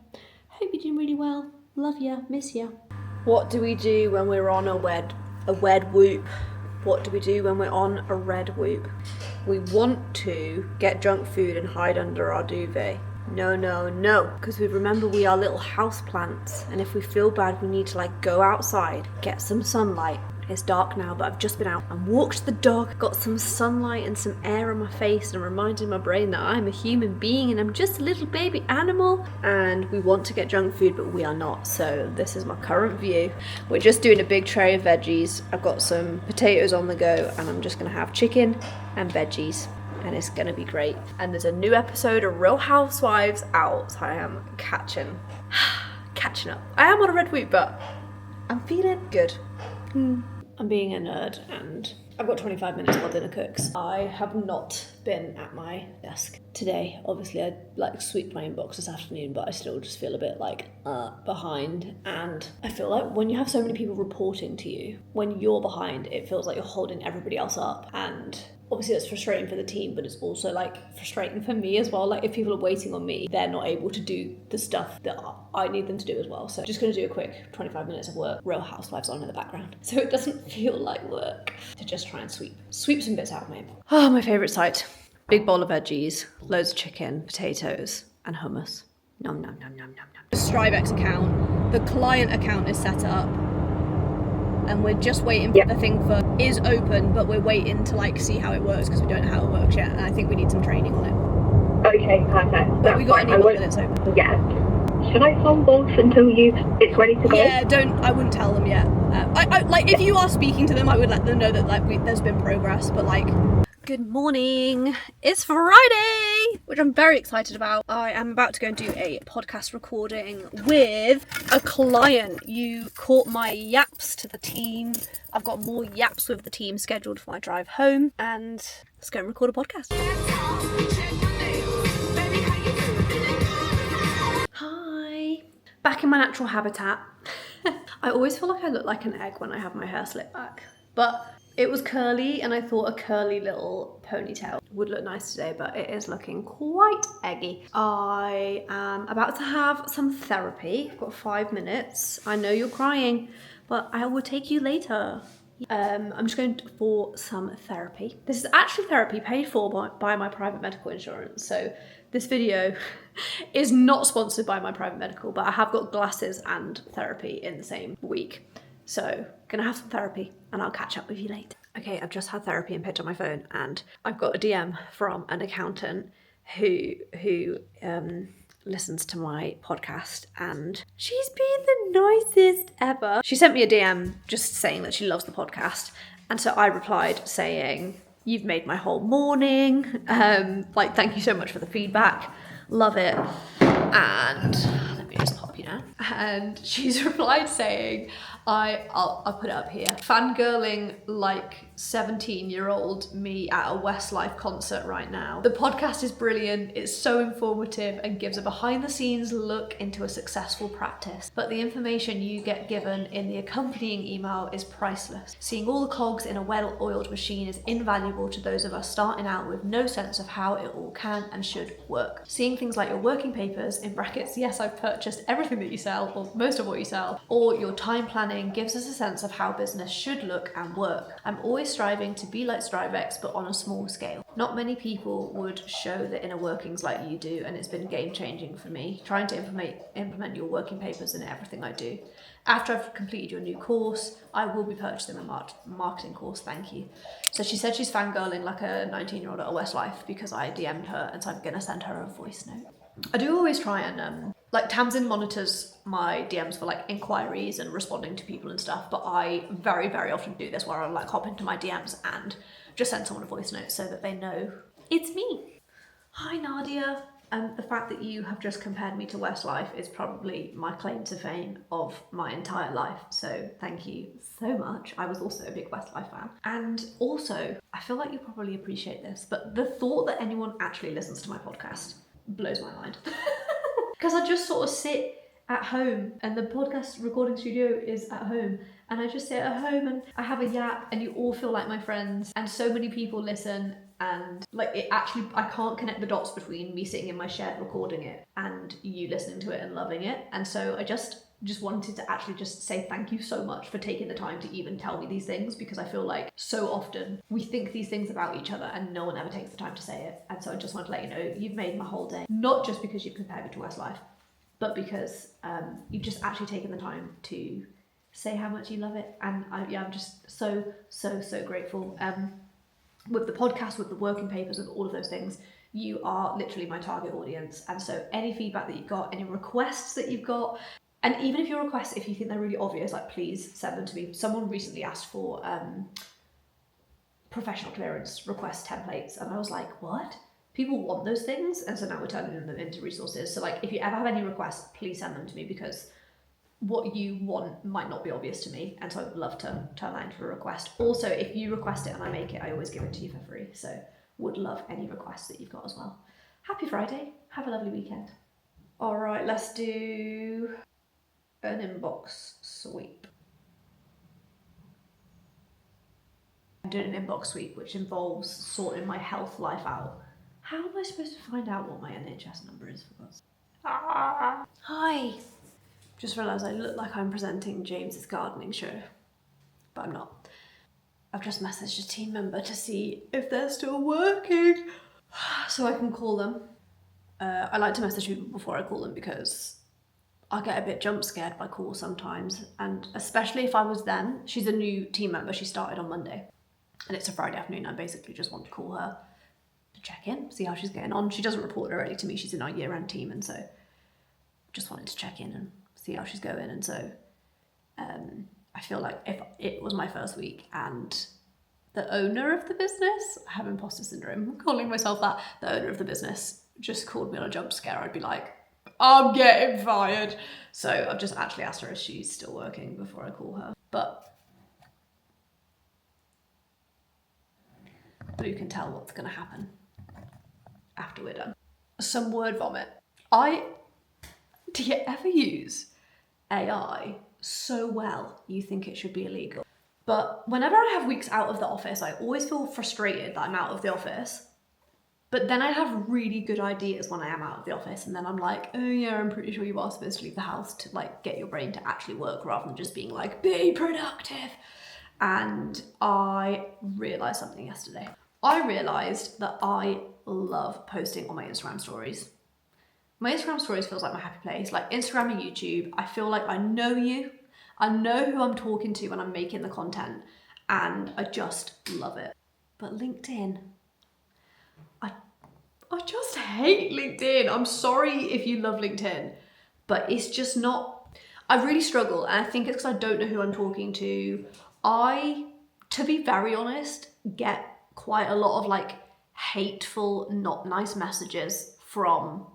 Hope you're doing really well. Love ya, miss ya. What do we do when we're on a wed whoop? What do we do when we're on a red whoop? We want to get junk food and hide under our duvet. No, because we remember we are little house plants, and if we feel bad, we need to go outside, get some sunlight. It's dark now, but I've just been out and walked the dog, got some sunlight and some air on my face, and reminded my brain that I'm a human being and I'm just a little baby animal. And we want to get junk food, but we are not. So this is my current view. We're just doing a big tray of veggies. I've got some potatoes on the go, and I'm just gonna have chicken and veggies, and it's gonna be great. And there's a new episode of Real Housewives out, so I am catching up. I am on a red wheat, but I'm feeling good. I'm being a nerd, and I've got 25 minutes while dinner cooks. I have not been at my desk today. Obviously, I like sweep my inbox this afternoon, but I still just feel a bit like behind. And I feel like when you have so many people reporting to you, when you're behind, it feels like you're holding everybody else up. And obviously that's frustrating for the team, but it's also like frustrating for me as well. Like if people are waiting on me, they're not able to do the stuff that I need them to do as well. So just gonna do a quick 25 minutes of work, Real Housewives on in the background. So it doesn't feel like work to just try and sweep some bits out of my inbox. Oh, my favourite sight. Big bowl of veggies, loads of chicken, potatoes, and hummus. Nom nom nom nom nom nom. The Strivex account, the client account is set up. And we're just waiting for the thing for is open, but we're waiting to like see how it works because we don't know how it works yet, and I think we need some training on it. Okay, perfect. But we got an email that it's open. Yeah. Should I tell boss until it's ready to go? Yeah, I wouldn't tell them yet. I like if you are speaking to them, I would let them know that like there's been progress, but like. Good morning. It's Friday, which I'm very excited about. I am about to go and do a podcast recording with a client. You caught my yaps to the team. I've got more yaps with the team scheduled for my drive home, and let's go and record a podcast. Hi. Back in my natural habitat. I always feel like I look like an egg when I have my hair slicked back, but it was curly and I thought a curly little ponytail would look nice today, but it is looking quite eggy. I am about to have some therapy. I've got 5 minutes. I know you're crying, but I will take you later. I'm just going for some therapy. This is actually therapy paid for by my private medical insurance. So this video is not sponsored by my private medical, but I have got glasses and therapy in the same week. So gonna have some therapy and I'll catch up with you later. Okay, I've just had therapy and picked up my phone and I've got a DM from an accountant who listens to my podcast and she's been the nicest ever. She sent me a DM just saying that she loves the podcast, and so I replied saying, "You've made my whole morning. Like, thank you so much for the feedback. Love it." And let me just pop you down. And she's replied saying, I'll put it up here. Fangirling like 17-year-old me at a Westlife concert right now. The podcast is brilliant. It's so informative and gives a behind-the-scenes look into a successful practice. But the information you get given in the accompanying email is priceless. Seeing all the cogs in a well-oiled machine is invaluable to those of us starting out with no sense of how it all can and should work. Seeing things like your working papers, in brackets, yes, I've purchased everything that you sell, or most of what you sell, or your time planning gives us a sense of how business should look and work. I'm always striving to be like Strivex, but on a small scale. Not many people would show the inner workings like you do, and it's been game-changing for me, trying to implement your working papers in everything I do. After I've completed your new course, I will be purchasing a marketing course, thank you. So she said she's fangirling like a 19-year-old at a Westlife because I DM'd her, and so I'm gonna send her a voice note. I do always try and, like Tamsin monitors my DMs for like inquiries and responding to people and stuff, but I very, very often do this where I'll like hop into my DMs and just send someone a voice note so that they know it's me. Hi Nadia. The fact that you have just compared me to Westlife is probably my claim to fame of my entire life, so thank you so much. I was also a big Westlife fan. And also, I feel like you probably appreciate this, but the thought that anyone actually listens to my podcast blows my mind. Because I just sort of sit at home and the podcast recording studio is at home, and I just sit at home and I have a yap and you all feel like my friends, and so many people listen, and like it actually, I can't connect the dots between me sitting in my shed recording it and you listening to it and loving it. And so I just wanted to actually just say thank you so much for taking the time to even tell me these things, because I feel like so often we think these things about each other and no one ever takes the time to say it. And so I just want to let you know you've made my whole day, not just because you've compared me to Westlife, but because you've just actually taken the time to say how much you love it. And I'm just so grateful. With the podcast, with the working papers, with all of those things, you are literally my target audience. And so any feedback that you've got, any requests that you've got, and even if your requests, if you think they're really obvious, like please send them to me. Someone recently asked for professional clearance request templates, and I was like, what? People want those things? And so now we're turning them into resources. So like if you ever have any requests, please send them to me, because what you want might not be obvious to me, and so I would love to turn that into a request. Also, if you request it and I make it, I always give it to you for free, so would love any requests that you've got as well. Happy Friday, have a lovely weekend. All right, let's do an inbox sweep. I'm doing an inbox sweep, which involves sorting my health life out. How am I supposed to find out what my NHS number is, for God's sake? Hi. Just realised I look like I'm presenting James's gardening show, but I'm not. I've just messaged a team member to see if they're still working, so I can call them. I like to message people before I call them because I get a bit jump scared by calls sometimes, and especially if I was them. She's a new team member, she started on Monday, and it's a Friday afternoon. I basically just want to call her to check in, see how she's getting on. She doesn't report directly to me, she's in our year-end team, and so just wanted to check in and see how she's going. And so I feel like if it was my first week and the owner of the business, I have imposter syndrome, I'm calling myself that, the owner of the business just called me on a jump scare, I'd be like, I'm getting fired. So I've just actually asked her if she's still working before I call her. But Blue can tell what's going to happen after we're done. Some word vomit. Do you ever use AI so well you think it should be illegal? But whenever I have weeks out of the office, I always feel frustrated that I'm out of the office. But then I have really good ideas when I am out of the office, and then I'm like, oh yeah, I'm pretty sure you are supposed to leave the house to like get your brain to actually work rather than just being like, be productive. And I realised something yesterday. I realised that I love posting on my Instagram stories. My Instagram stories feels like my happy place. Like Instagram and YouTube, I feel like I know you. I know who I'm talking to when I'm making the content, and I just love it. But LinkedIn, I just hate LinkedIn. I'm sorry if you love LinkedIn, but it's just not, I really struggle, and I think it's because I don't know who I'm talking to. To be very honest, get quite a lot of like hateful, not nice messages from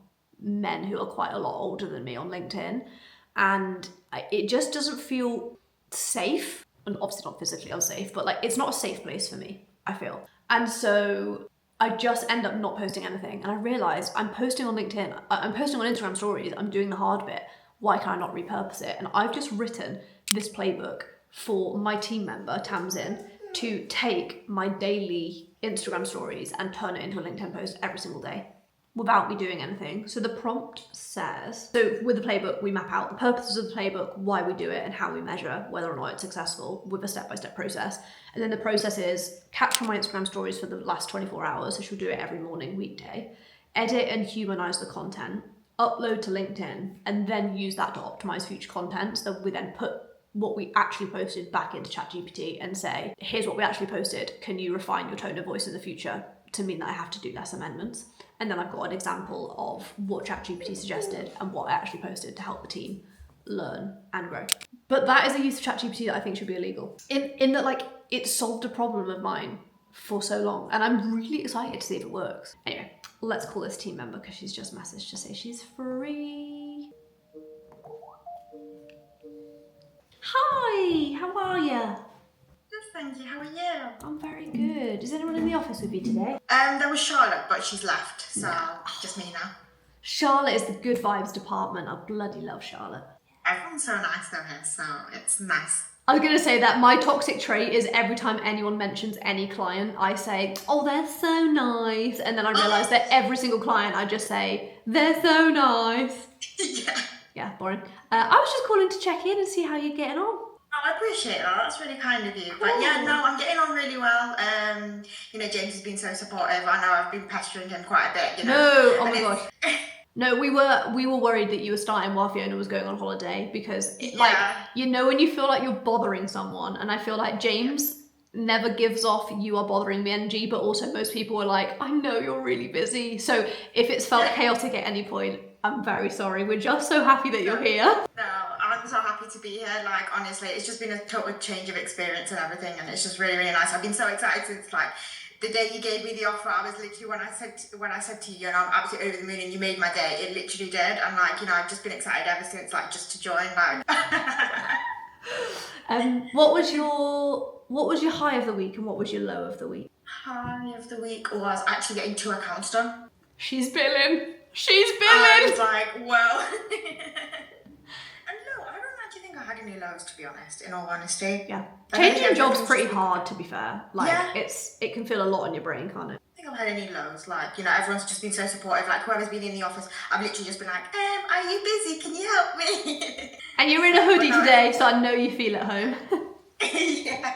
men who are quite a lot older than me on LinkedIn, and it just doesn't feel safe. And obviously not physically unsafe, but like it's not a safe place for me, I feel. And so I just end up not posting anything, and I realise I'm posting on LinkedIn, I'm posting on Instagram stories, I'm doing the hard bit. Why can I not repurpose it? And I've just written this playbook for my team member, Tamsin, to take my daily Instagram stories and turn it into a LinkedIn post every single day without me doing anything. So the prompt says, so with the playbook, we map out the purposes of the playbook, why we do it, and how we measure whether or not it's successful with a step-by-step process. And then the process is capture my Instagram stories for the last 24 hours, so she'll do it every morning, weekday, edit and humanize the content, upload to LinkedIn, and then use that to optimize future content. So we then put what we actually posted back into ChatGPT and say, here's what we actually posted. Can you refine your tone of voice in the future to mean that I have to do less amendments? And then I've got an example of what ChatGPT suggested and what I actually posted to help the team learn and grow. But that is a use of ChatGPT that I think should be illegal. In that, like, it solved a problem of mine for so long, and I'm really excited to see if it works. Anyway, let's call this team member because she's just messaged to say she's free. Hi, how are you? Good, thank you. How are you? I'm very good. Is anyone in the office with you today? There was Charlotte, but she's left, so just me now. Charlotte is the good vibes department. I bloody love Charlotte. Everyone's so nice though here, so it's nice. I was going to say that my toxic trait is every time anyone mentions any client, I say, oh, they're so nice. And then I realise that every single client, I just say, they're so nice. Yeah, boring. I was just calling to check in and see how you're getting on. Oh, I appreciate that. That's really kind of you. But yeah, no, I'm getting on really well. You know, James has been so supportive. I know I've been pestering him quite a bit, you know. No, oh my gosh. No, we were worried that you were starting while Fiona was going on holiday because, like, you know when you feel like you're bothering someone, and I feel like James never gives off you are bothering me energy, but also most people are like, I know you're really busy. So if it's felt chaotic at any point, I'm very sorry. We're just so happy that you're here. No, I'm so happy to be here. Like, honestly, it's just been a total change of experience and everything, and it's just really, really nice. I've been so excited since, like, the day you gave me the offer, I was literally when I said to you, and I'm absolutely over the moon, and you made my day. It literally did, and like, you know, I've just been excited ever since, like, just to join. Like, what was your high of the week and what was your low of the week? High of the week was actually getting 2 accounts done. She's billing. I was like, well. And no, I don't actually think I had any lows, to be honest, in all honesty. Yeah. Changing jobs pretty hard, to be fair. Like, it can feel a lot on your brain, can't it? I think I've had any lows. Like, you know, everyone's just been so supportive. Like, whoever's been in the office, I've literally just been like, are you busy? Can you help me? And you're in a hoodie today, so I know you feel at home. Yeah.